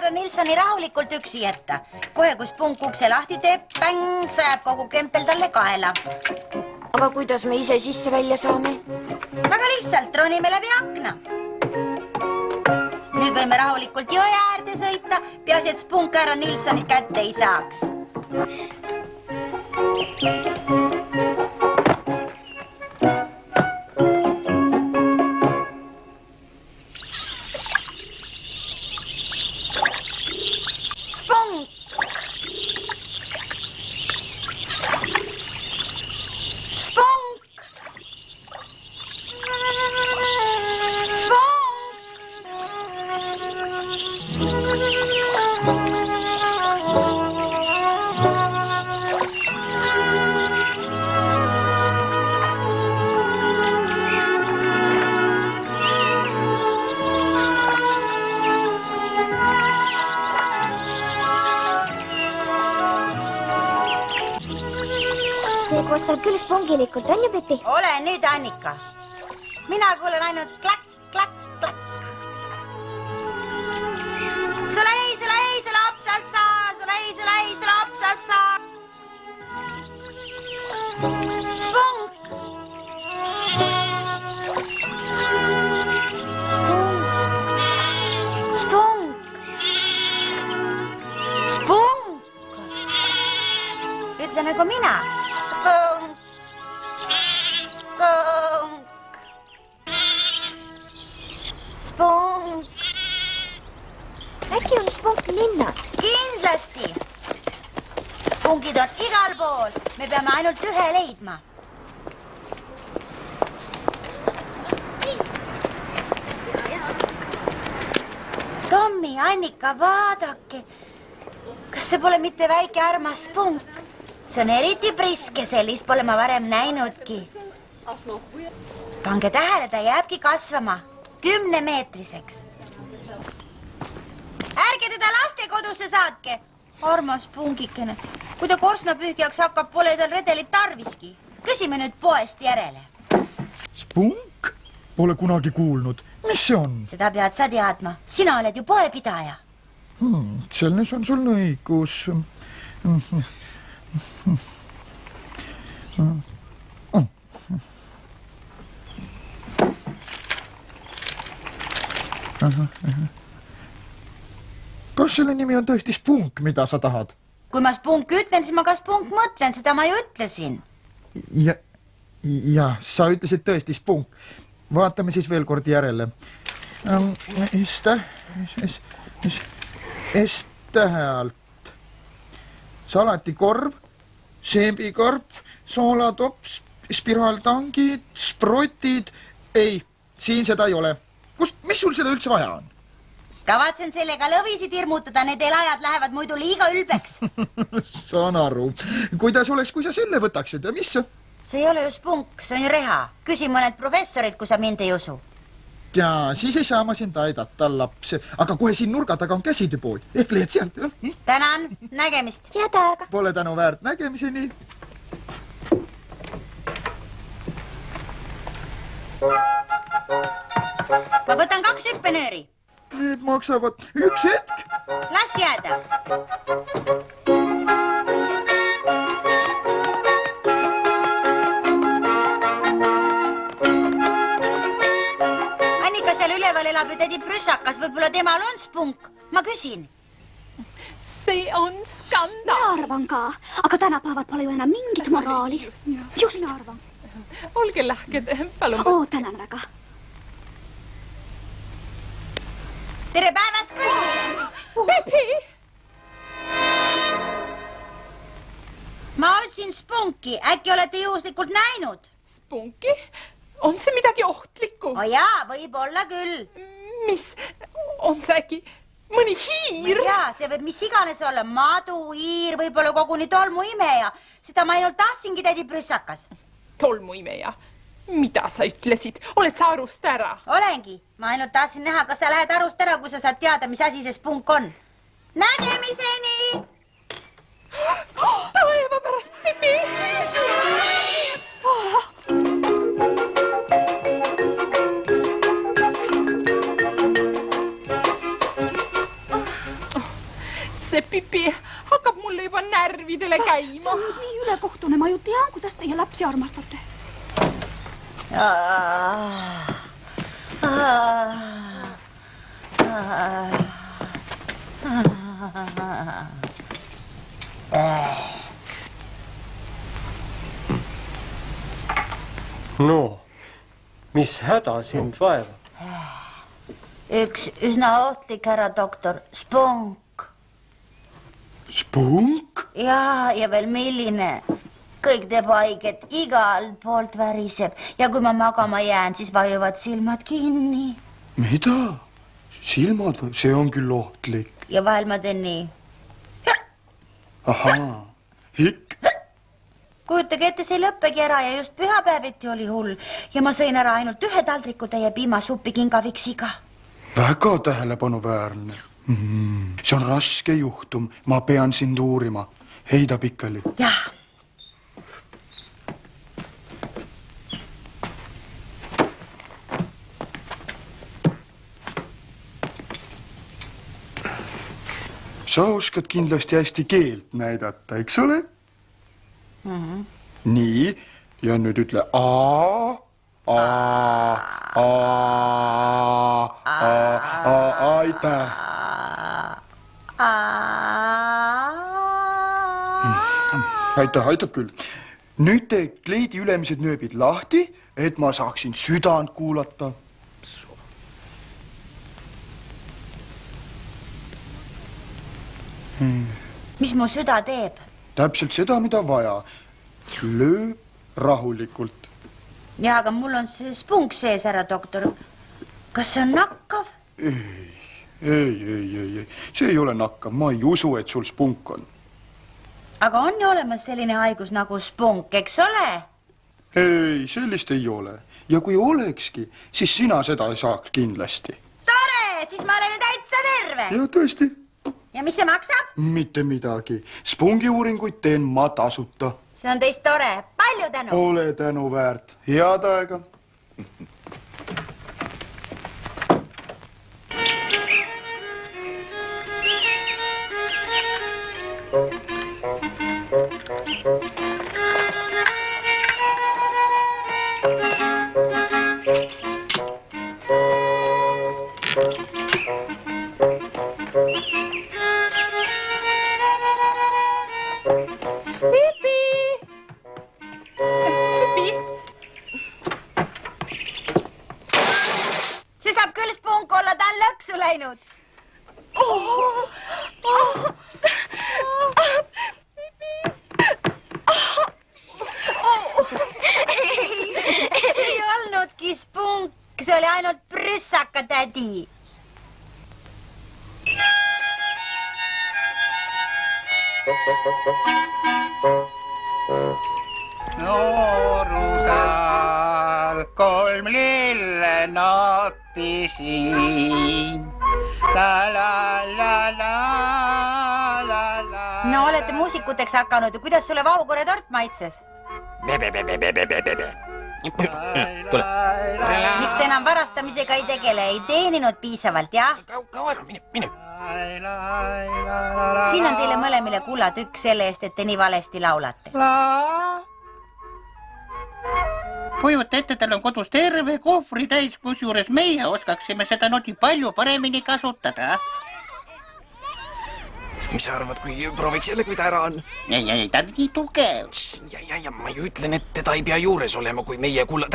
Nilssoni rahulikult üksi jätta. Kohe, kus Spunk ukse lahti teeb, päng, sajab kogu krempel talle kaela. Aga kuidas me ise sisse välja saame? Väga lihtsalt, ronime läbi akna. Nüüd võime rahulikult jõe äärde sõita, peaasi, et Spunk härra Nilssonit kätte ei saaks. See kostab küll spungilikult, on ju, Pipi? Ole nüüd, Annika. Mina kuulen ainult klakk, klakk, klakk. Sulei, lapsassa, sulei, lapsassa. Spunk. Spunk. Spunk. Spunk. Ütle nagu mina. Spunk. Spunk. Spunk. Äkki on Spunk linnas? Kindlasti. Spunkid on igal pool. Me peame ainult ühe leidma. Tommi, Annika, vaadake. Kas see pole mitte väike armas Spunk? See on eriti priske, sellist pole ma varem näinudki. Pange tähele, ta jääbki kasvama 10-meetriseks. Ärge teda lastekodusse saatke. Armas Spungikene. Kui ta korsnapühkijaks hakkab, pole tal redelit tarviski. Küsime nüüd poest järele. Spunk? Pole kunagi kuulnud. Mis see on? Seda pead sa teadma. Sina oled ju poepidaja. Selles on sul õigus. Kas selle nimi on tõesti Spunk, mida sa tahad? Kui ma Spunk ütlen, siis ma ka Spunk mõtlen, seda ma ju ütlesin. Ja, sa ütlesid tõesti Spunk. Vaatame siis veel kord järele. S-tähe alt. Salatikorv, seebikarp, soolatops, spiraaltangid, sprotid. Ei, siin seda ei ole. Mis sul seda üldse vaja on? Kavatsen sellega lõvisid hirmutada, need elajad lähevad muidu liiga ülbeks. Saan aru. Kuidas oleks, kui sa selle võtaksid ja mis? See ei ole ju Spunk, see on ju reha. Küsi mõned professorid, kui sa mind ei usu. Ja, siis ei saa ma sind aidata, laps. Aga kohe siin nurga taga on käsitööpood. Ehk leiad sealt. Tänan, nägemist. Head aega. Pole tänu väärt, nägemiseni. Ma võtan 2 hüppenööri. Need maksavad 1 hetk. Las jääda. Annika seal üleval elab ju tädi Prüssakas, võib-olla temal on Spunk. Ma küsin. See on skandaal. Ma arvan ka, aga tänapäeval pole ju enam mingit moraali. Just. Mina arvan. Olge lahked, palun. Tänan väga. Tere päevast kõigile! Pepi! siin spunki, äkki olete juhuslikult näinud? Spunki? On see midagi ohtlikku? Jaa, võib olla küll. Mis? On see äkki mõni hiir? Jaa, see võib mis iganes olla. Madu, hiir, võib-olla koguni tolmuimeja. Seda ma ainult tahtsingi, tädi Prüssakas. Tolmuimeja? Mida sa ütlesid? Oled sa arust ära? Olengi. Ma ainult tahtsin näha, kas sa lähed arust ära, kui sa saad teada, mis asi see spunk on. Nägemiseni! Taeva pärast, Pipi! See Pipi hakkab mulle juba närvidele käima. See on nüüd nii ülekohtune, ma ju tean, kuidas teie lapsi armastate. No, mis häda sind vaevab? Üks üsna ohtlik, härra doktor, spunk. Spunk? Jaa, ja veel milline. Kõik teeb haiget, igalt poolt väriseb ja kui ma magama jään, siis vajuvad silmad kinni. Mida? Silmad või? See on küll ohtlik. Ja vahel ma teen nii. Ahaa, hikk. Kujutage ette, see lõppegi ära ja just pühapäeviti oli hull ja ma sõin ära ainult 1 taldriku täie piimasuppi kingaviksiga. Väga tähelepanuväärne. See on raske juhtum, ma pean sind uurima. Heida pikali. Jah. Sa oskad kindlasti hästi keelt näidata, eks ole? Nii, ja nüüd ütle aitäh. Aitab küll. Nüüd tee kleidi ülemised nööbid lahti, et ma saaksin südant kuulata. Mis mu süda teeb? Täpselt seda, mida vaja. Löö rahulikult. Jaa, aga mul on see spunk sees, härra doktor. Kas see on nakkav? Ei. See ei ole nakkav. Ma ei usu, et sul spunk on. Aga on ju olemas selline haigus nagu spunk, eks ole? Ei, sellist ei ole. Ja kui olekski, siis sina seda ei saaks kindlasti. Tore, siis ma olen ju täitsa terve. Ja tõesti. Ja mis see maksab? Mitte midagi. Spungi uuringuid teen ma tasuta. See on teist tore. Palju tänu. Ole tänu väärt. Head aega. Noorusal 3 lille nappisin. No olete muusikuteks hakanud ja kuidas sulle Vaukure tort maitses? Tule. Miks te enam varastamisega ei tegele? Ei teeninud piisavalt, jah? Kau ära, mine. Siin on teile mõlemile kullatükk selle eest, et te nii valesti laulate. Kujuta ette, tal on kodus terve kohvri täis, kusjuures meie oskaksime seda noti palju paremini kasutada. Mis sa arvad, kui prooviks jälle, kui ta ära on? Ei, ta on nii tugev. Ja ma ju ütlen, et teda ei pea juures olema, kui meie kulla...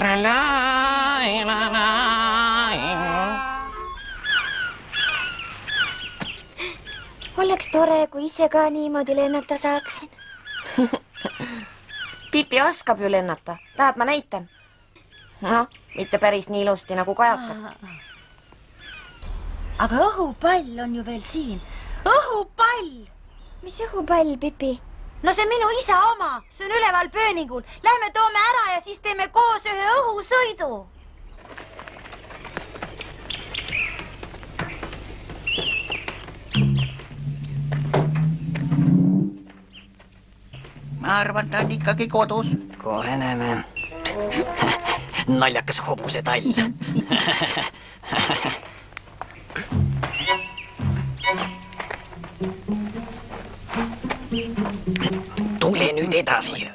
Oleks tore, kui ise ka niimoodi lennata saaksin. Pipi oskab ju lennata. Tahad ma näitan? Noh, mitte päris nii ilusti nagu kajakad. Aga õhupall on ju veel siin. Õhupall! Mis õhupall, Pipi? No see minu isa oma. See on üleval pööningul. Lähme toome ära ja siis teeme koos ühe õhusõidu. Ma arvan, ta on ikkagi kodus. Kohe näeme. Naljakas hobuse tall. Tule nüüd edasi.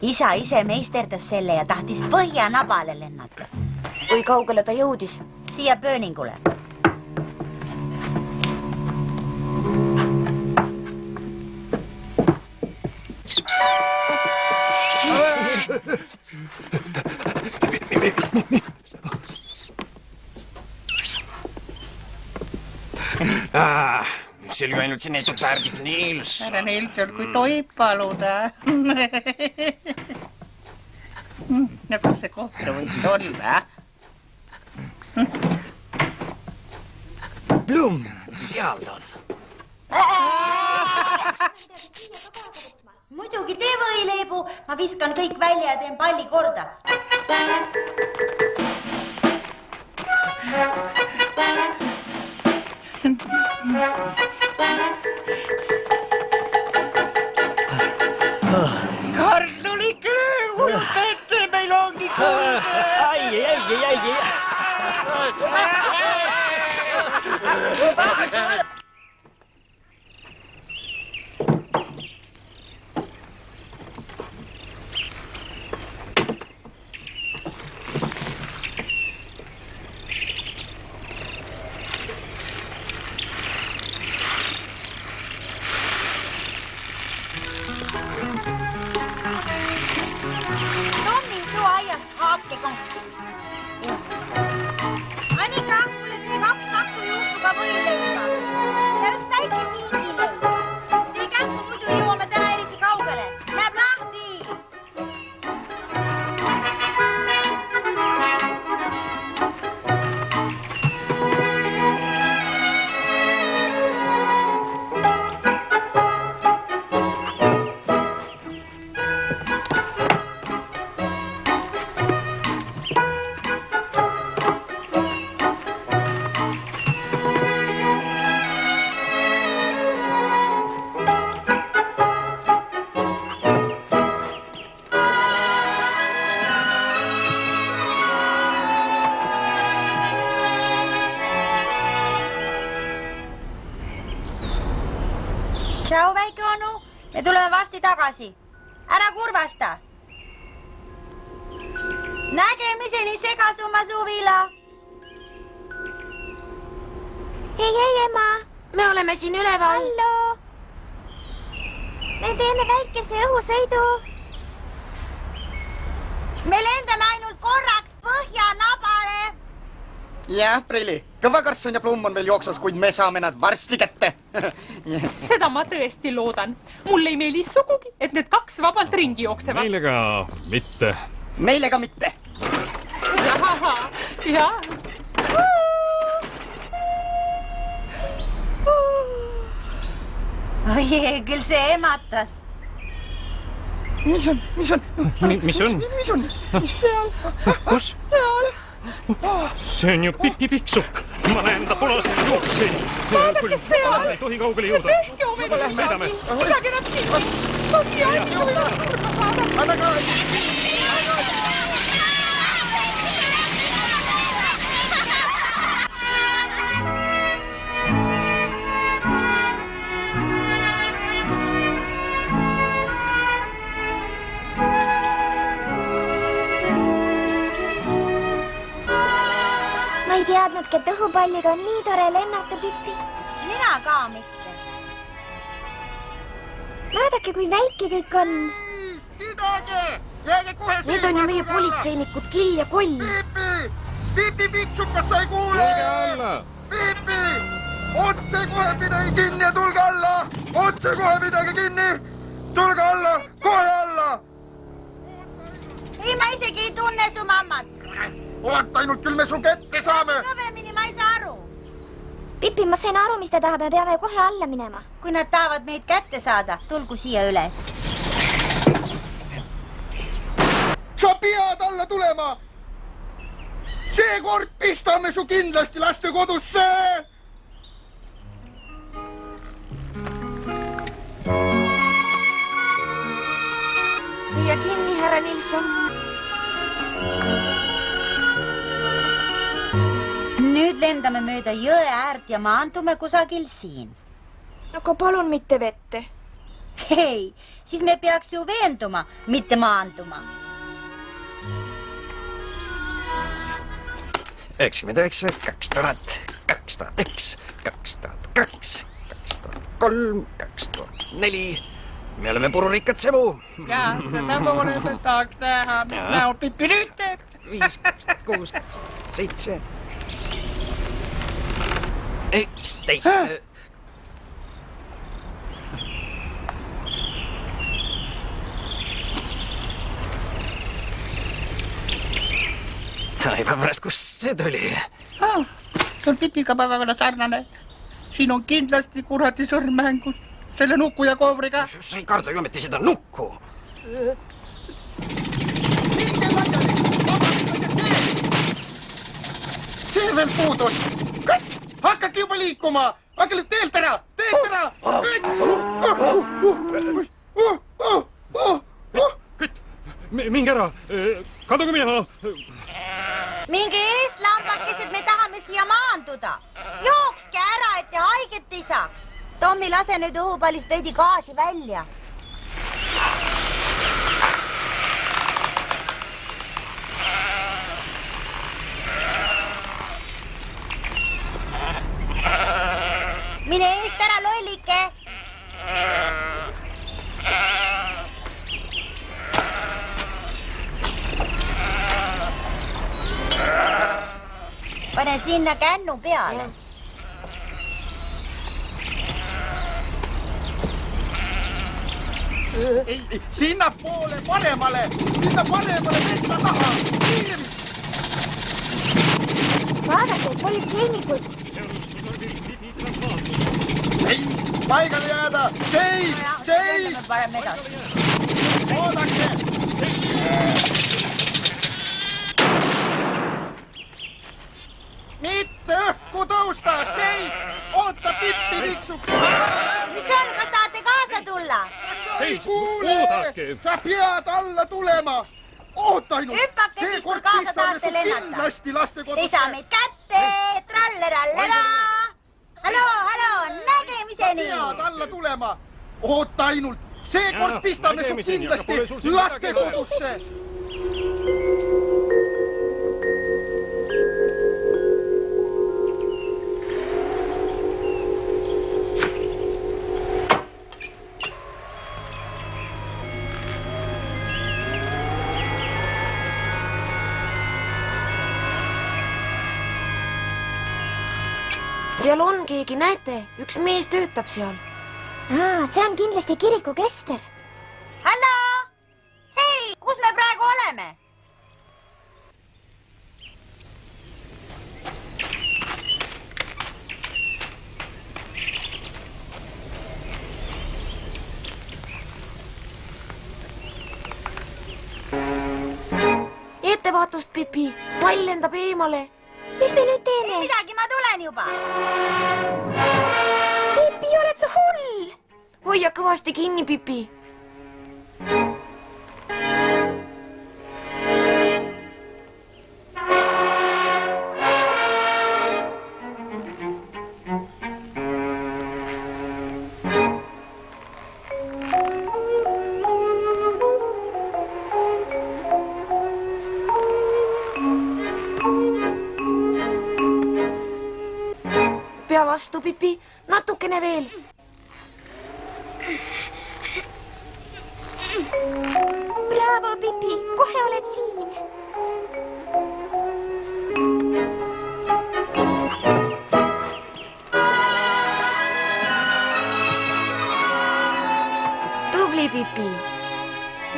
Isa ise meisterdas selle ja tahtis Põhjanabale lennata. Kui kaugele ta jõudis? Siia pööningule. See oli ainult see neetud päärdik Niils. Härra Nilsson, kui tohib paluda. Nagu see kohta võiks olla. Blum, seal ta on. Muidugi tee võileibu. Ma viskan kõik välja ja teen palli korda. Kartulikõõ, ette meil ongi kord. Ai. Annika, mulle tee 2 maksujuustuga võileiba ja üks väike siingileib. Tee kähku, muidu jõuame täna eriti kaugele. Läheb lahti! Tšau, väike onu. Me tuleme varsti tagasi. Ära kurvasta. Nägemiseni segasuma suvila. Hei, ema. Me oleme siin üleval. Hallo. Me teeme väikese õhusõidu. Me lendame ainult korraks Põhjanabale. Jah, Preili. Kõva Karsson ja Blum on veel jooksus, kuid me saame nad varsti kätte. Seda ma tõesti loodan. Mulle ei meeli sugugi, et need 2 vabalt ringi jooksevad. Meile ka mitte. Meile ka mitte. Jah. Oi, küll see ematas. Mis on? Mis on? Seal. Kus? Seal. See on ju Pipi Piksuk. Ma näen ta punasel jookseid. Vaadake seal. Ei tohi kaugele jõuda. Tehke omeni midagi. Pidage nad kinni. Tohi ainult võivad surma saada. Anna gaasi. Ma ei teadnudki, et õhupalliga on nii tore lennata, Pipi. Mina ka mitte. Vaadake, kui väike kõik on. Pidage! Jääge kohe Need on ju meie politseinikud Kill ja Koll. Pipi Pikksukas sa ei kuule! Tulge alla! Pipi! Otse kohe pidage kinni ja tulge alla! Otse kohe pidage kinni! Tulge alla! Kohe alla! Ei, ma isegi ei tunne su mammat. Oot ainult, küll me su kätte saame! Kõvemini ma ei saa aru. Pipi, ma sain aru, mis ta tahab, me peame kohe alla minema. Kui nad tahavad meid kätte saada, tulgu siia üles. Sa pead alla tulema! Seekord pistame su kindlasti lastekodusse! Püüa kinni, härra Nilsson. Nüüd lendame mööda jõe äärt ja maandume kusagil siin. Aga palun mitte vette. Hei, siis me peaks ju veenduma, mitte maanduma. 99, 2000, 2001, 2002, 2003, 2004. Me oleme pururikkad semu. Jaa, seda suureselt tahaks teha. Näo Pipi nüüd teeb. 5, 2006, 2007. 11. Taiva pärast, kust see tuli? See on Pipiga väga sarnane. Siin on kindlasti kuradi sõrmängus selle nuku ja koovriga. Sa ei karda ju ometi seda nukku. Minge laiali! Vabastage tee! See veel puudus! Kõtt! Hakkake juba liikuma! Hakka nüüd teelt ära! Teelt ära! Kõtt! Minge ära! Kaduge minema! Minge eest, lambakesed, me tahame siia maanduda. Jookske ära, et te haiget ei saaks. Tommi, lase nüüd õhupallist veidi gaasi välja. Mine eest ära, lollike! Pane sinna kännu peale. Ei, sinnapoole paremale! Sinna paremale metsa taha! Kiiremi! Vaadake, politseinikud! Seis! Paigale jääda! Seis! Seis! Parem edasi. Oodake! Mitte õhku tõusta! Seis! Oota Pipi Pikksukas! Mis on, kas tahate kaasa tulla? Seis! Kuule! Oodake! Sa pead alla tulema! Oota ainult! Hüppake siis, kui kaasa tahate lennata. Kindlasti lastekodusse! Ei saa meid kätte! Trallerallera! Hallo, nägemiseni! Sa pead alla tulema! Oota ainult! Seekord pistame su kindlasti lastekodusse! Seal on keegi, näete, üks mees töötab seal. See on kindlasti kiriku kester. Hallo! Hei, kus me praegu oleme? Ettevaatust, Pipi, pall lendab eemale. Mis me nüüd teeme? Ei midagi, ma tulen juba. Pipi, oled sa hull? Hoia kõvasti kinni, Pipi. Pea vastu, Pipi, natukene veel. Bravo, Pipi, kohe oled siin.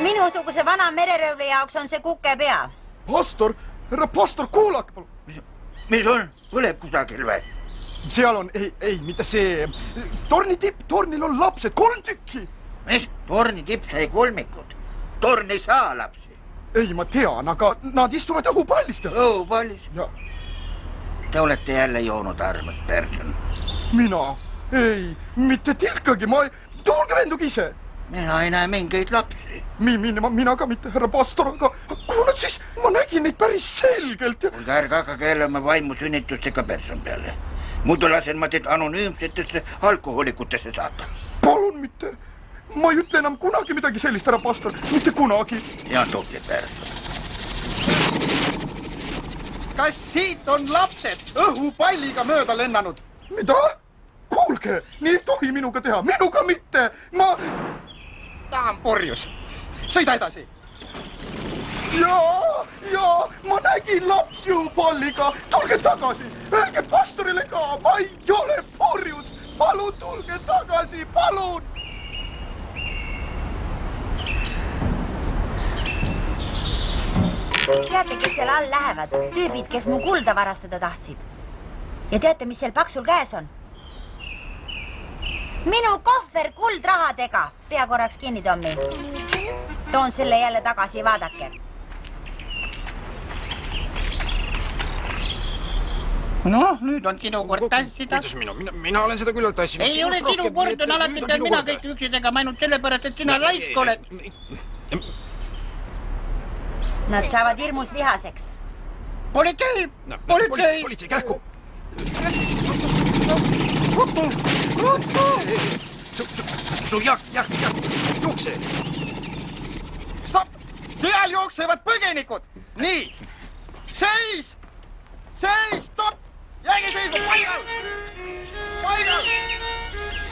minusuguse vana mereröövli jaoks on see kukepea. Pastor, härra pastor, kuulake palun. Mis on? Põleb kusagil või? Seal on, ei, mitte see. Torni tipp, tornil on lapsed, 3 tükki. Mis? Torni tipp sai kolmikud. Torn ei saa lapsi. Ei, ma tean, aga nad istuvad õhupallistel. Õhupallis? Te olete jälle joonud, armas person. Mina? Ei, mitte tilkagi, tulge venduge ise. Mina ei näe mingeid lapsi. Mina ka mitte, härra pastor, aga kuhu nad siis, ma nägin neid päris selgelt. Kuulge, ärge hakake jälle oma vaimusünnitustega person peale. Muidu lasen ma teid anonüümsetesse alkohoolikutesse saata. Palun mitte. Ma ei ütle enam kunagi midagi sellist, härra pastor. Mitte kunagi. Ja on tubli person. Kas siit on lapsed õhupalliga mööda lennanud? Mida? Kuulge, nii ei tohi minuga teha. Minuga mitte. Tahan porjus. Sõida edasi. Jaa, ma nägin lapsi õhupalliga. Tulge tagasi. Öelge pastorile ka. Ma ei ole porjus. Palun tulge tagasi. Palun. Teate, kes seal all lähevad? Tüübid, kes mu kulda varastada tahtsid. Ja teate, mis seal paksul käes on? Minu kohver kuldrahadega. Pea korraks kinni, Tommi. Toon selle jälle tagasi, vaadake. No, nüüd on sinu kord tassida. Kuidas mina olen seda küllalt tassinud. Ei ole sinu kord, on alati pean mina kõik üksidega, ainult sellepärast, et sina laisk oled. Nad saavad hirmus vihaseks. Politsei! Politsei, kähku! Su jak, juukse! Stopp! Seal jooksevad põgenikud! Nii! Seis! Stopp! Jääge seisma! Paigal!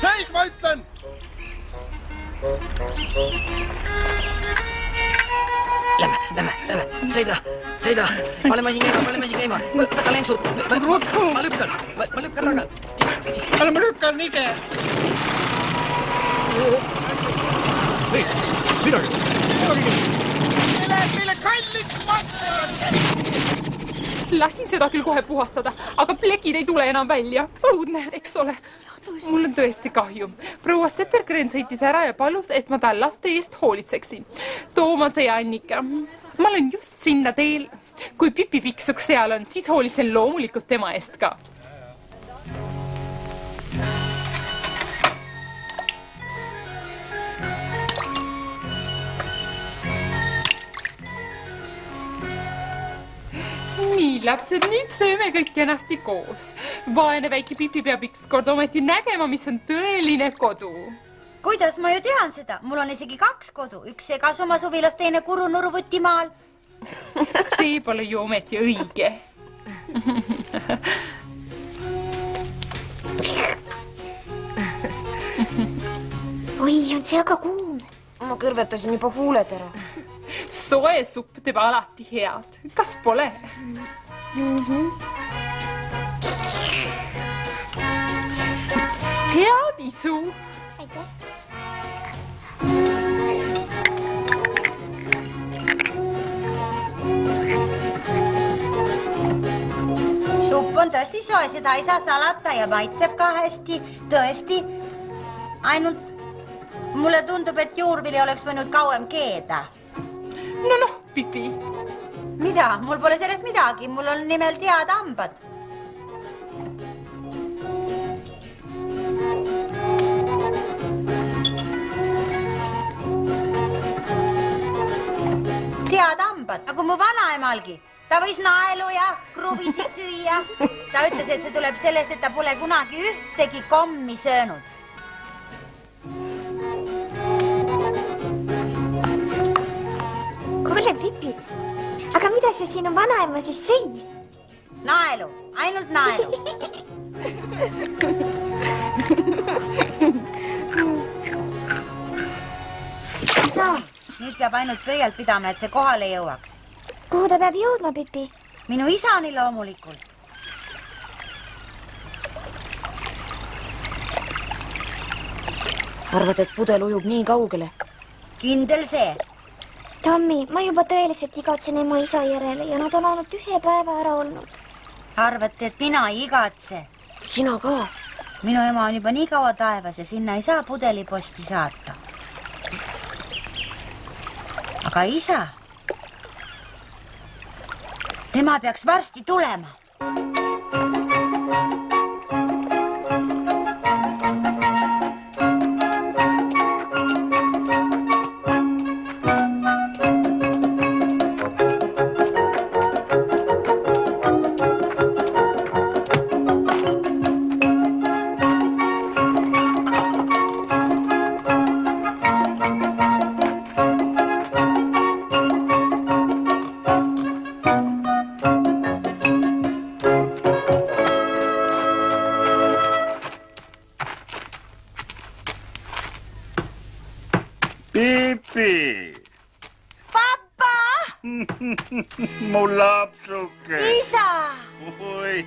Seis, ma ütlen! Lähme, sõida, pane masin käima, võta lentsud, ma lükkan tagant. Ma lükkan ise. Seis, midagi. See läheb meile kalliks maksma. Lasin seda küll kohe puhastada, aga plekid ei tule enam välja. Õudne, eks ole. Mul on tõesti kahju. Proua Stettergren sõitis ära ja palus, et ma tal laste eest hoolitseksin. Toomase ja Annika. Ma olen just sinna teel. Kui Pipi piksuks seal on, siis hoolitsen loomulikult tema eest ka. Nii, lapsed, nüüd sööme kõik kenasti koos. Vaene väike Pipi peab ükskord ometi nägema, mis on tõeline kodu. Kuidas ma ju tean seda? Mul on isegi 2 kodu. Üks Segasuma suvilas, teine Kurunuru Võtimaal. See pole ju ometi õige. Oi, on see aga kuum. Ma kõrvetasin juba huuled ära. Soe supp teeb alati head. Kas pole? Head isu! Aitäh! Supp on tõesti soe, seda ei saa salata ja maitseb ka hästi. Tõesti. Ainult mulle tundub, et juurvili oleks võinud kauem keeda. No, Pipi. Mida? Mul pole sellest midagi. Mul on nimelt head hambad. Head hambad, nagu mu vanaemalgi. Ta võis naelu ja kruvisid süüa. Ta ütles, et see tuleb sellest, et ta pole kunagi ühtegi kommi söönud. Kuule, Pipi, aga mida see sinu vanaema siis sõi? Naelu, ainult naelu. Nüüd peab ainult pöialt pidama, et see kohale jõuaks. Kuhu ta peab jõudma, Pipi? Minu isani loomulikult. Arvad, et pudel ujub nii kaugele? Kindel see. Tommi, ma juba tõeliselt igatsen ema isa järele ja nad on ainult 1 päeva ära olnud. Arvate, et mina ei igatse? Sina ka? Minu ema on juba nii kaua taevas ja sinna ei saa pudeliposti saata. Aga isa, tema peaks varsti tulema. Mu lapsuke. Isa! Oi.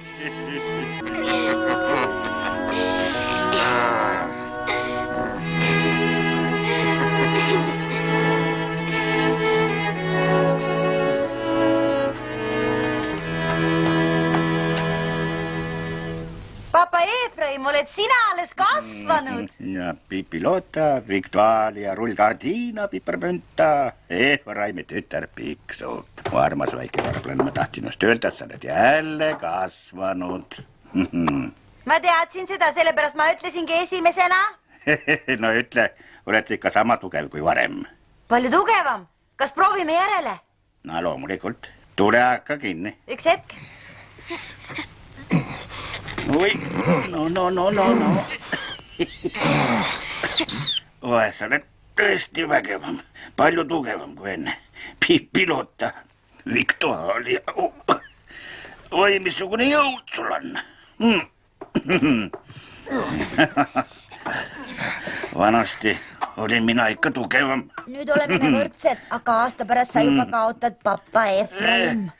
Papa Efraim, oled sina alles kasvanud? Ja Pipi-Lotta, Victoria, Rull-Gardina, Pipermünta, Efraimi tütar Piksu. Mu armas väike varblane, ma tahtsin just öelda, sa oled jälle kasvanud. Ma teadsin seda, sellepärast ma ütlesingi esimesena. No ütle, oled ikka sama tugev kui varem. Palju tugevam? Kas proovime järele? No loomulikult. Tule hakka kinni. Üks hetk. Oi, no. Oe, sa oled tõesti vägevam. Palju tugevam kui enne. Pipi-Lotta, Victoria. Oi, missugune jõud sul on. Vanasti olin mina ikka tugevam. Nüüd oleme me võrdsed, aga aasta pärast sa juba kaotad papa Efraim.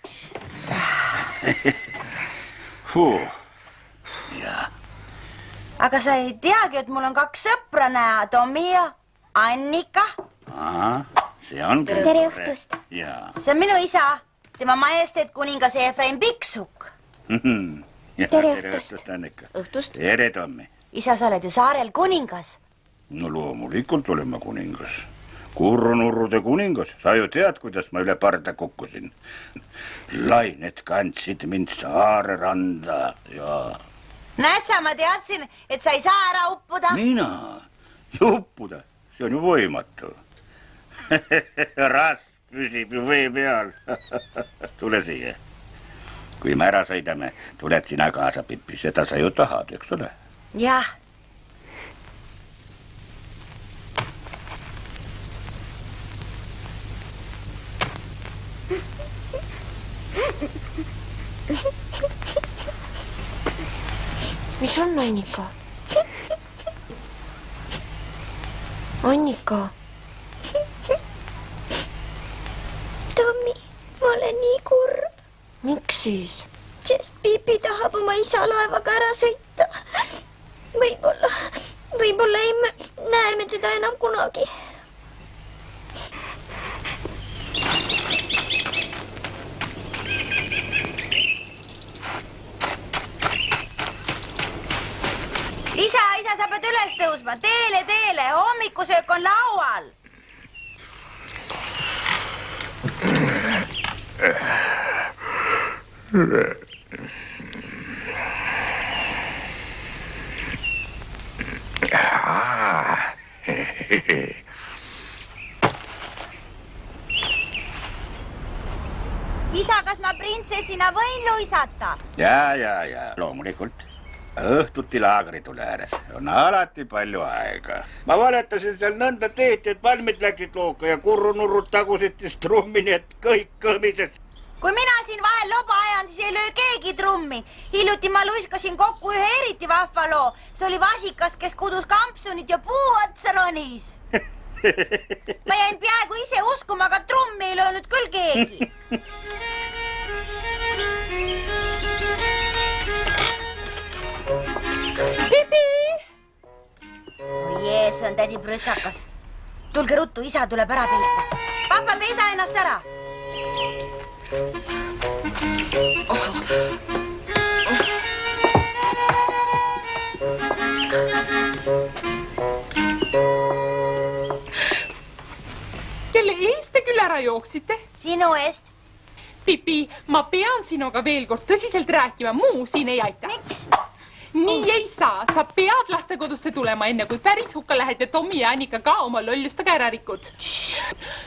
Aga sa ei teagi, et mul on 2 sõpra näha, Tommi ja Annika. See on küll. Tere õhtust. See on minu isa, tema majesteet kuningas Efraim Piksuk. Tere õhtust. Annika. Õhtust. Tere, Tommi. Isa, sa oled ju saarel kuningas. No loomulikult olen ma kuningas. Kurrunurrude kuningas. Sa ju tead, kuidas ma üle parda kukkusin. Lained kandsid mind saare randa ja... Näed sa, ma teadsin, et sa ei saa ära uppuda. Mina? Uppuda? See on ju võimatu. Rasv püsib ju vee peal. Tule siia. Kui me ära sõidame, tuled sina kaasa, Pippi. Seda sa ju tahad, eks ole? Jah. Mis on, Annika? Annika? Tommi, ma olen nii kurb. Miks siis? Sest Pipi tahab oma isa laevaga ära sõita. Võib-olla ei näeme teda enam kunagi. Isa, sa pead üles tõusma. Teele, hommikusöök on laual. Isa, kas ma printsessina võin luisata? Ja, loomulikult. Õhtuti laagritule ääres on alati palju aega. Ma valetasin seal nõnda teeti, et palmid läksid looka ja kurrunurrud tagusid trummi, nii et kõik kõmises. Kui mina siin vahel loba ajan, siis ei löö keegi trummi. Hiljuti ma luiskasin kokku ühe eriti vahva loo. See oli vasikast, kes kudus kampsunit ja puu otsa ronis. Ma jäin peaaegu ise uskuma, aga trummi ei löönud küll keegi. Pipi! Oi jees, on tädi prüssakas. Tulge ruttu, isa tuleb ära peita. Papa, peida ennast ennast ära. Kelle eest te küll ära jooksite? Sinu eest. Pipi, ma pean sinuga veel kord tõsiselt rääkima, muu siin ei aita. Miks? Nii ei saa, sa pead lastekodusse tulema enne, kui päris hukka lähed ja Tommi ja Annika ka oma lollustega ära rikud.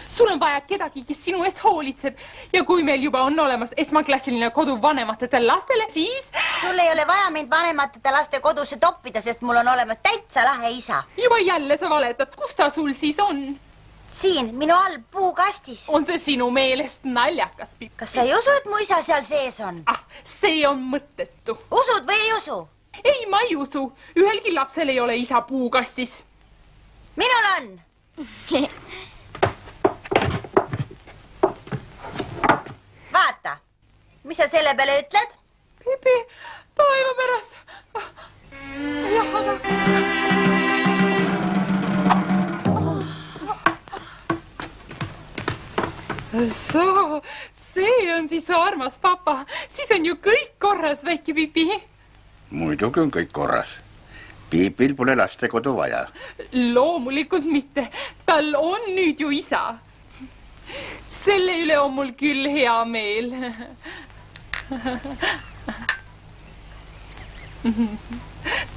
Sul on vaja kedagi, kes sinu eest hoolitseb ja kui meil juba on olemas esmaklassiline kodu vanematele lastele, siis... Sul ei ole vaja mind vanematete laste kodusse toppida, sest mul on olemas täitsa lahe isa. Juba jälle sa valetad, kus ta sul siis on? Siin, minu all puukastis. On see sinu meelest naljakas, Pipi? Kas sa ei usu, et mu isa seal sees on? See on mõttetu. Usud või ei usu? Ei, ma ei usu. Ühelgi lapsel ei ole isa puukastis. Minul on. Vaata, mis sa selle peale ütled? Pipi, taeva pärast. Jah, aga... See on siis armas papa. Siis on ju kõik korras, väike Pipi. Muidugi on kõik korras. Piipil pole lastekodu vaja. Loomulikult mitte. Tal on nüüd ju isa. Selle üle on mul küll hea meel.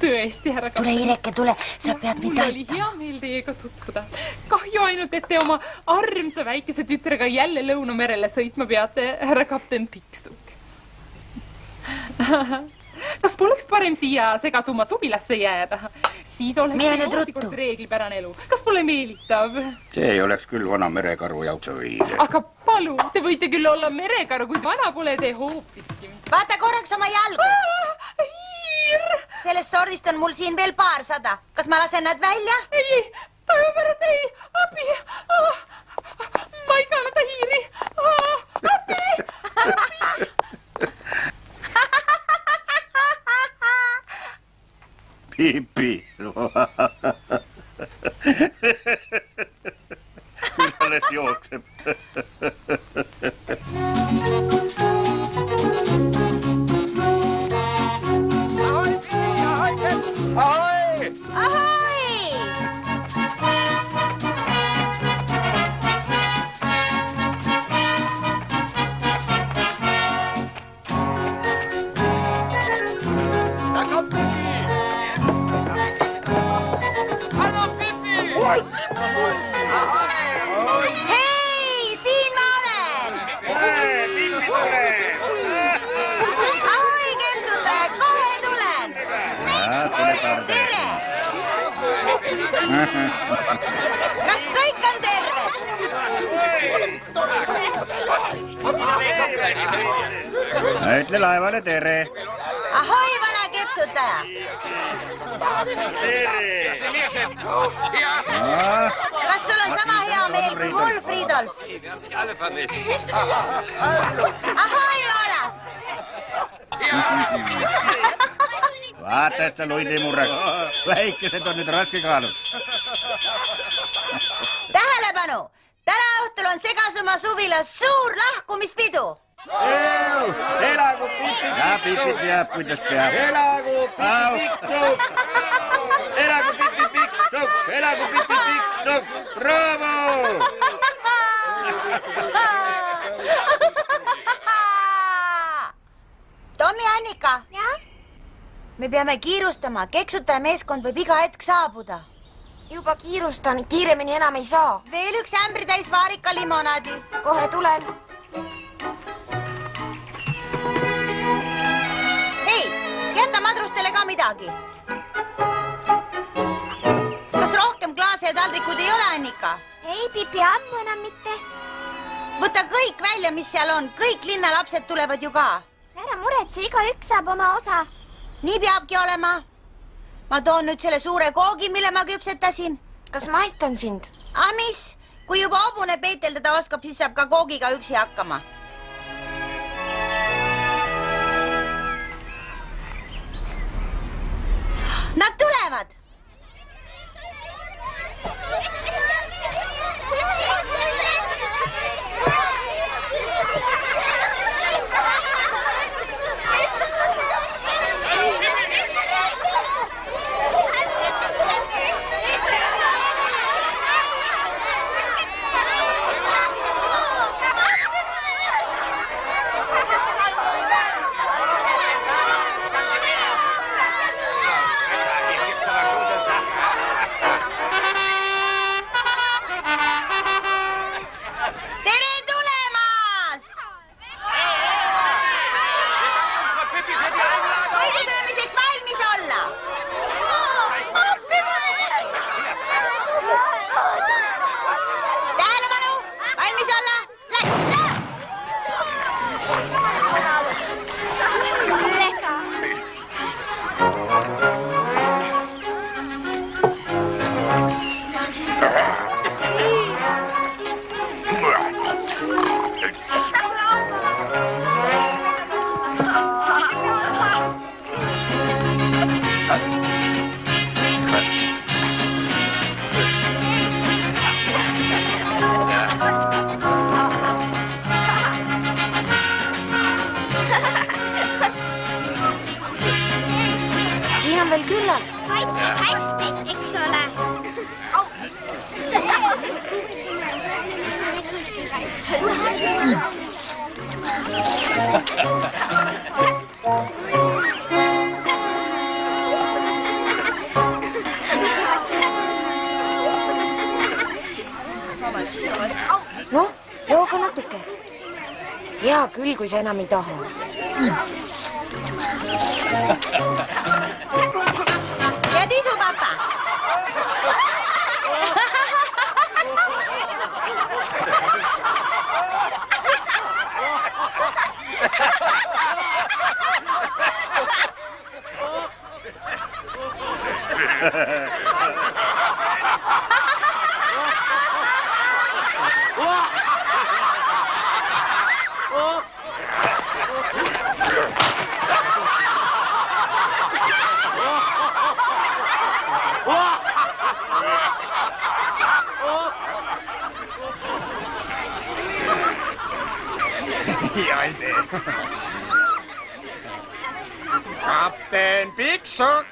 Tõesti, härra Tule, Ireke, tule. Sa pead mind aitama. Mul oli hea meel teiega tutvuda. Kahju ainult, et te oma armsa väikese tütrega jälle Lõunamerele sõitma peate, härra kapten Piksuk. Kas poleks parem siia segasumma suvilasse jääda? Siis oleks teil reeglipärane elu. Kas pole meelitav? See ei oleks küll vana merekaru jaoks õige. Aga palun, te võite küll olla merekaru, kuid vana pole te hoopiski. Vaata korraks oma jalgu. Sellest sordist on mul siin veel paarsada. Kas ma lasen nad välja? Ei, päevapärast ei. Abi. Ma ei kannata hiiri. Abi. Pipi. Alles jookseb. Ahoi! Ahoi! Hei, siin ma olen! Ahoi, kempsutajad, kohe tulen! Tere! Kas kõik on terved? Ütle laevale tere! Ahoi, vana kempsutaja! Kas sul on sama hea meel kui mul, Fridolf? Ahoi, Olav! Vaata, et sa luid ei murraks. Väikesed on nüüd raske kaalud. Tähelepanu! Täna õhtul on Segasumma suvilas suur lahkumispidu. Elagu Pipi! Ja, Pipi teab, kuidas peab. Elagu Pipi Piksuk! Elagu Pipi Piksuk! Elagu Pipi Piksuk! Bravo! Tommi, Annika. Ja? Me peame kiirustama. Keksutaja meeskond võib iga hetk saabuda. Juba kiirustan, kiiremini enam ei saa. Veel üks ämbri täis vaarika limonaadi. Kohe tulen. Jäta madrustele ka midagi. Kas rohkem klaase ja taldrikuid ei ole, Annika? Ei, Pipi, ammu enam mitte. Võta kõik välja, mis seal on. Kõik linnalapsed tulevad ju ka. Ära muretse, igaüks saab oma osa. Nii peabki olema. Ma toon nüüd selle suure koogi, mille ma küpsetasin. Kas ma aitan sind? Mis? Kui juba hobune peeteldada oskab, siis saab ka koogiga üksi hakkama. Nad tulevad! Noh, joo ka natuke. Hea küll, kui sa enam ei taha. Ja tisu, papa! Hea idee. Kapten Piksuk.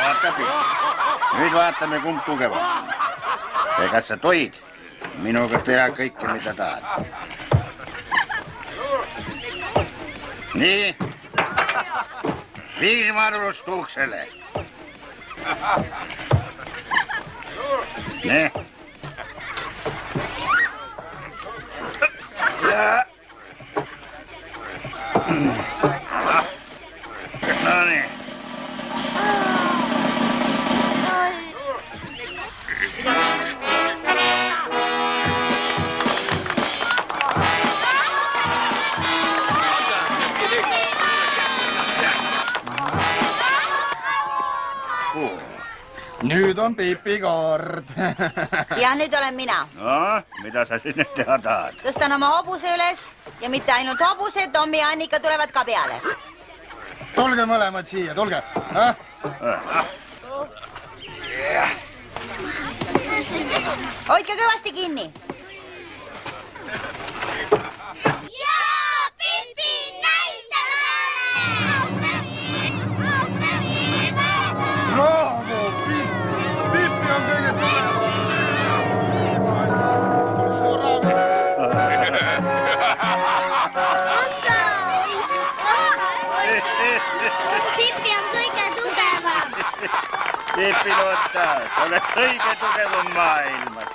Vaata, nüüd vaatame, kumb tugevam. Kas sa tohid minuga teha kõike, mida tahad? Nii. 5 madrust uksele. Nii. Ja. No nii. Nüüd on Pipi kord. Ja nüüd olen mina. No, mida sa siis nüüd teha tahad? Tõstan oma hobuse üles ja mitte ainult hobuse, Tommi ja Annika tulevad ka peale. Tulge mõlemad siia, tulge. Hoidke kõvasti kinni. Jaa, Pipi, näita meile! Bravo, Pipi! Pipi on kõige tugevam. Pipi on kõige tugevam. Pipi loota, sa oled kõige tugevam maailmas.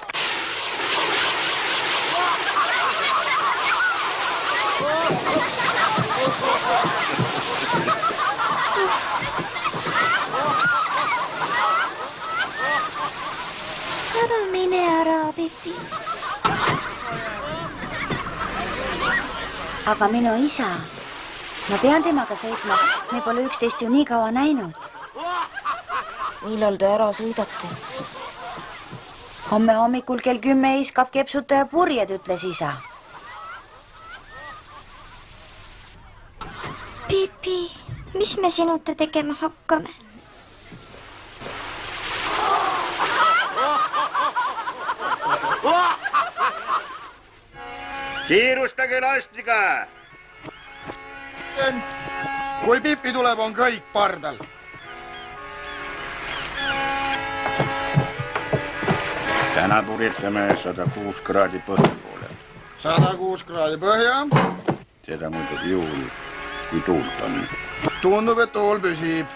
Ära mine ära, Pipi. Aga minu isa, ma pean temaga sõitma, me pole üksteist ju nii kaua näinud. Millal te ära sõidate? Homme hommikul kell 10 iskab kepsutaja purjed, ütles isa. Pipi, mis me sinuta tegema hakkame? Kiirustage lastiga! Kui Pipi tuleb, on kõik pardal. Täna purjetame 106 kraadi põhja poole. 106 kraadi põhja. Seda muidugi juhul, kui tuult on. Tundub, et tuul püsib.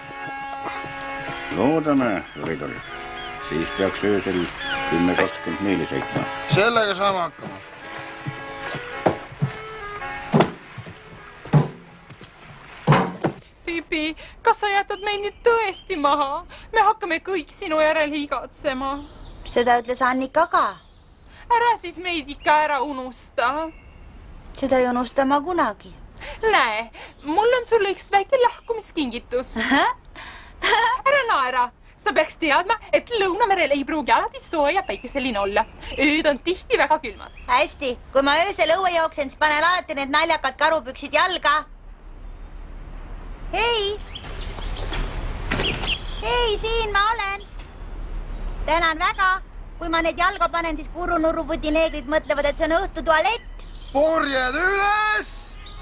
Loodame, Ridol. Siis peaks öösel 10-20 miili sõitma. Sellega saame hakkama. Pipi, kas sa jätad meid nüüd tõesti maha? Me hakkame kõik sinu järel higatsema. Seda ütles Annika ka. Ära siis meid ikka ära unusta. Seda ei unusta ma kunagi. Näe, mul on sulle üks väike lahkumiskingitus. Ära naera. Sa peaks teadma, et Lõunamerel ei pruugi alati sooja päikeseline olla. Ööd on tihti väga külmad. Hästi, kui ma öösel õue jooksen, siis panen alati need naljakad karupüksid jalga. Hei! Hei, siin ma olen. Tänan väga. Kui ma need jalga panen, siis kurunurruvuti neegrid mõtlevad, et see on õhtu tualett. Purjed üles!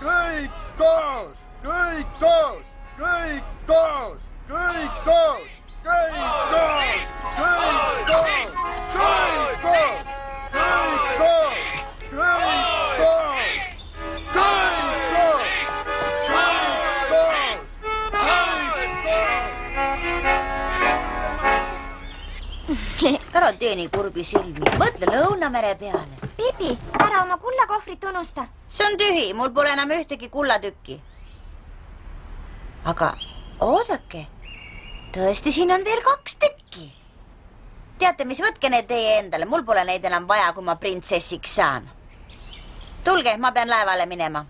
Kõik koos! Kõik koos! Kõik koos! Kõik koos! ära tee nii kurbi silmi, mõtle Lõunamere peale. Pipi, ära oma kullakohvrit unusta. See on tühi, mul pole enam ühtegi kullatükki. Aga oodake, tõesti siin on veel 2 tükki. Teate, mis, võtke need teie endale, mul pole neid enam vaja, kui ma printsessiks saan. Tulge, ma pean laevale minema.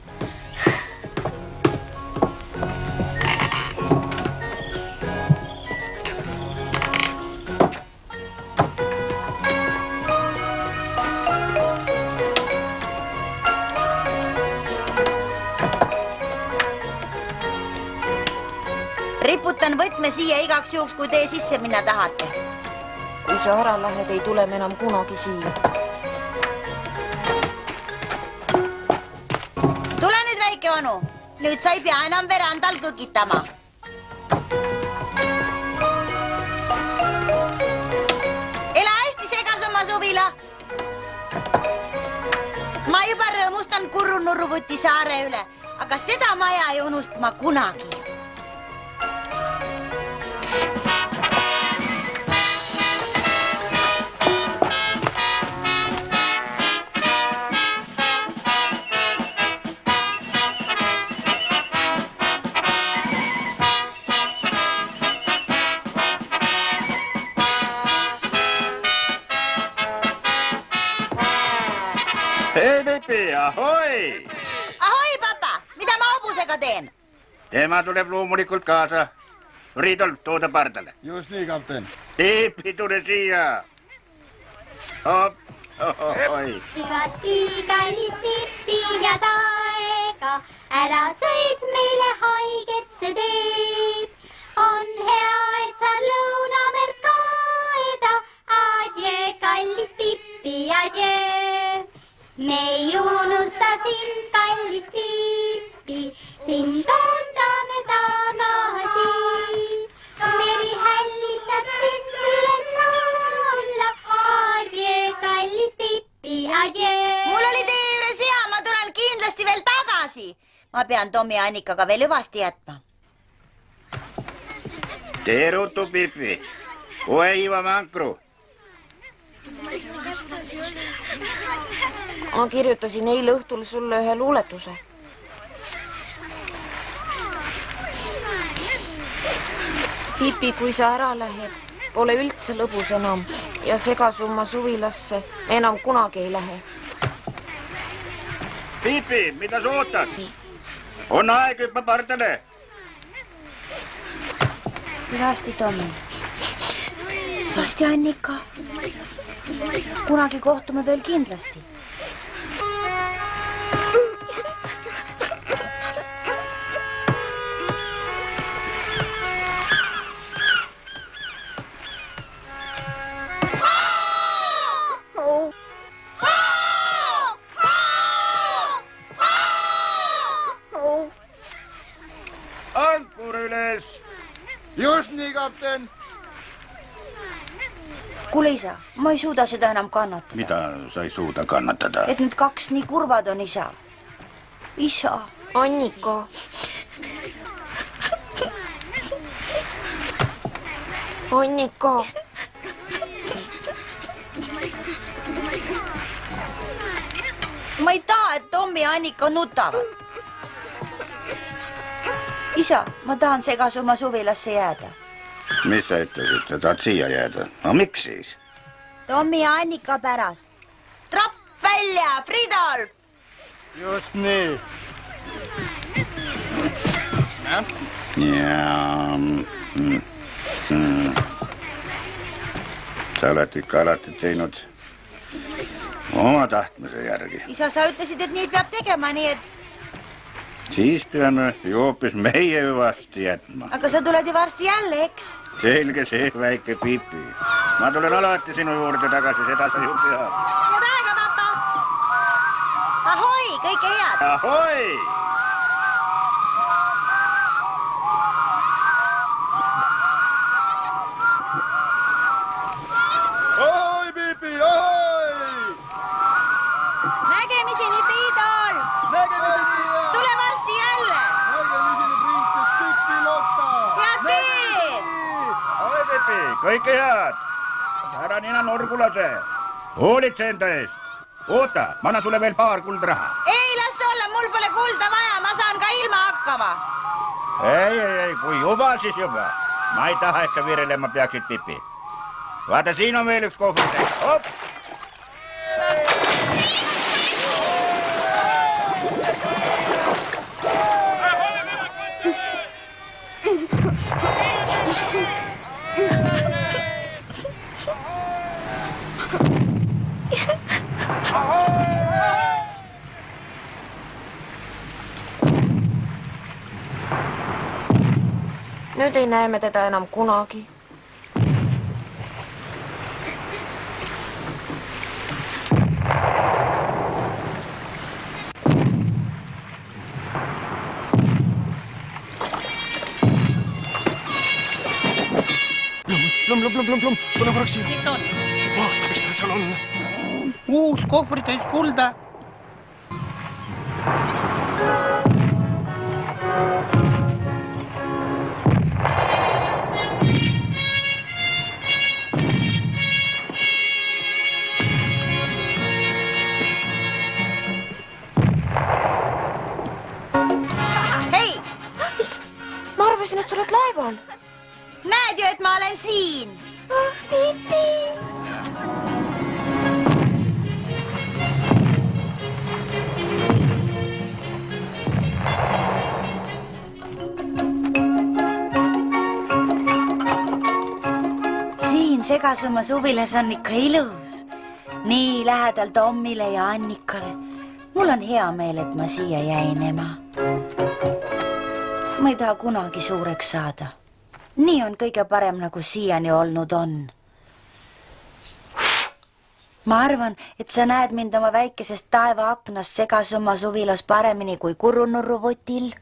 Riputan võtme siia igaks juhuks, kui te sisse minna tahate. Kui sa ära lähed, ei tule me enam kunagi siia. Tule nüüd, väike onu. Nüüd sa ei pea enam verandal kõgitama. Ela hästi segas oma suvila. Ma juba rõõmustan Kurrunurruvuti saare üle, aga seda maja ei unustama kunagi. Hei, Pipi, ahoi! Ahoi, papa! Mida ma hobusega teen? Tema tuleb loomulikult kaasa. Riidolf, tooda pardale. Just nii, kapten. Pipi, tule siia. Ohoi. Hüvasti, kallis Pipi, head aega. Ära sõit meile haiget see teeb. On hea, et sa Lõunamerd kaeda. Adjö, kallis Pipi, adjö. Me ei unusta sind, kallis Pipi, sind ootame tagasi. Meri hällitab sind üles alla. Adjö, kallis Pipi, adjö. Mul oli teie juures hea, ma tulen kindlasti veel tagasi. Ma pean Tommi ja Annikaga veel hüvasti jätma. Tee ruttu, Pipi. Kohe jõuame ankru. Ma kirjutasin eile õhtul sulle ühe luuletuse. Pipi, kui sa ära lähed, pole üldse lõbus enam ja segasumma suvilasse enam kunagi ei lähe. Pipi, mida sa ootad? On aeg hüppa pardale. Hüvasti, Tommi. Hüvasti, Annika. Kunagi kohtume veel kindlasti. Ankur üles. Just nii, kapten. Kuule, isa, ma ei suuda seda enam kannatada. Mida sa ei suuda kannatada? Et need 2 nii kurvad on, isa. Isa. Annika. Annika. Ma ei taha, et Tommi ja Annika nutavad. Isa, ma tahan segasumma suvilasse jääda. Mis sa ütlesid, sa tahad siia jääda? No miks siis? Tommi ja Annika pärast. Trapp välja, Fridolf! Just nii. Sa oled ikka alati teinud oma tahtmise järgi. Isa, sa ütlesid, et nii peab tegema, nii et... Siis peame ju hoopis meie hüvasti jätma. Aga sa tuled ju varsti jälle, eks? Selge see, väike Pipi. Ma tulen alati sinu juurde tagasi, seda sa ju tead. Head aega, papa! Ahoi, kõike head! Ahoi! Ahoi, Pipi, ahoi! Nägemiseni, Fridolf! Nägemiseni! Tule varsti jälle! Nägemiseni, printsess Pipi Lotta! Head teed! Ahoi, Pipi, kõike head! ära nina norgu lase. Hoolitse enda eest. Oota, ma annan sulle veel paar kuldraha. Ei, las olla, mul pole kulda vaja, ma saan ka ilma hakkama. Ei, kui juba, siis juba. Ma ei taha, et sa virelema peaksid, Pipi. Vaata, siin on veel üks kohvritäis. Hop! Nüüd ei näe me teda enam kunagi. Plum, tule korraks siia. Vaata, mis tal seal on. Uus kohvritäis kulda. Hei! Ma arvasin, et sa oled laeval. Näed ju, et ma olen siin. Pipi. Siin Segasumma suvilas on ikka ilus. Nii lähedal Tommile ja Annikale. Mul on hea meel, et ma siia jäin, ema. Ma ei taha kunagi suureks saada. Nii on kõige parem, nagu siiani olnud on. Ma arvan, et sa näed mind oma väikesest taevaaknast Segasumma suvilas paremini kui Kurunurru vutil.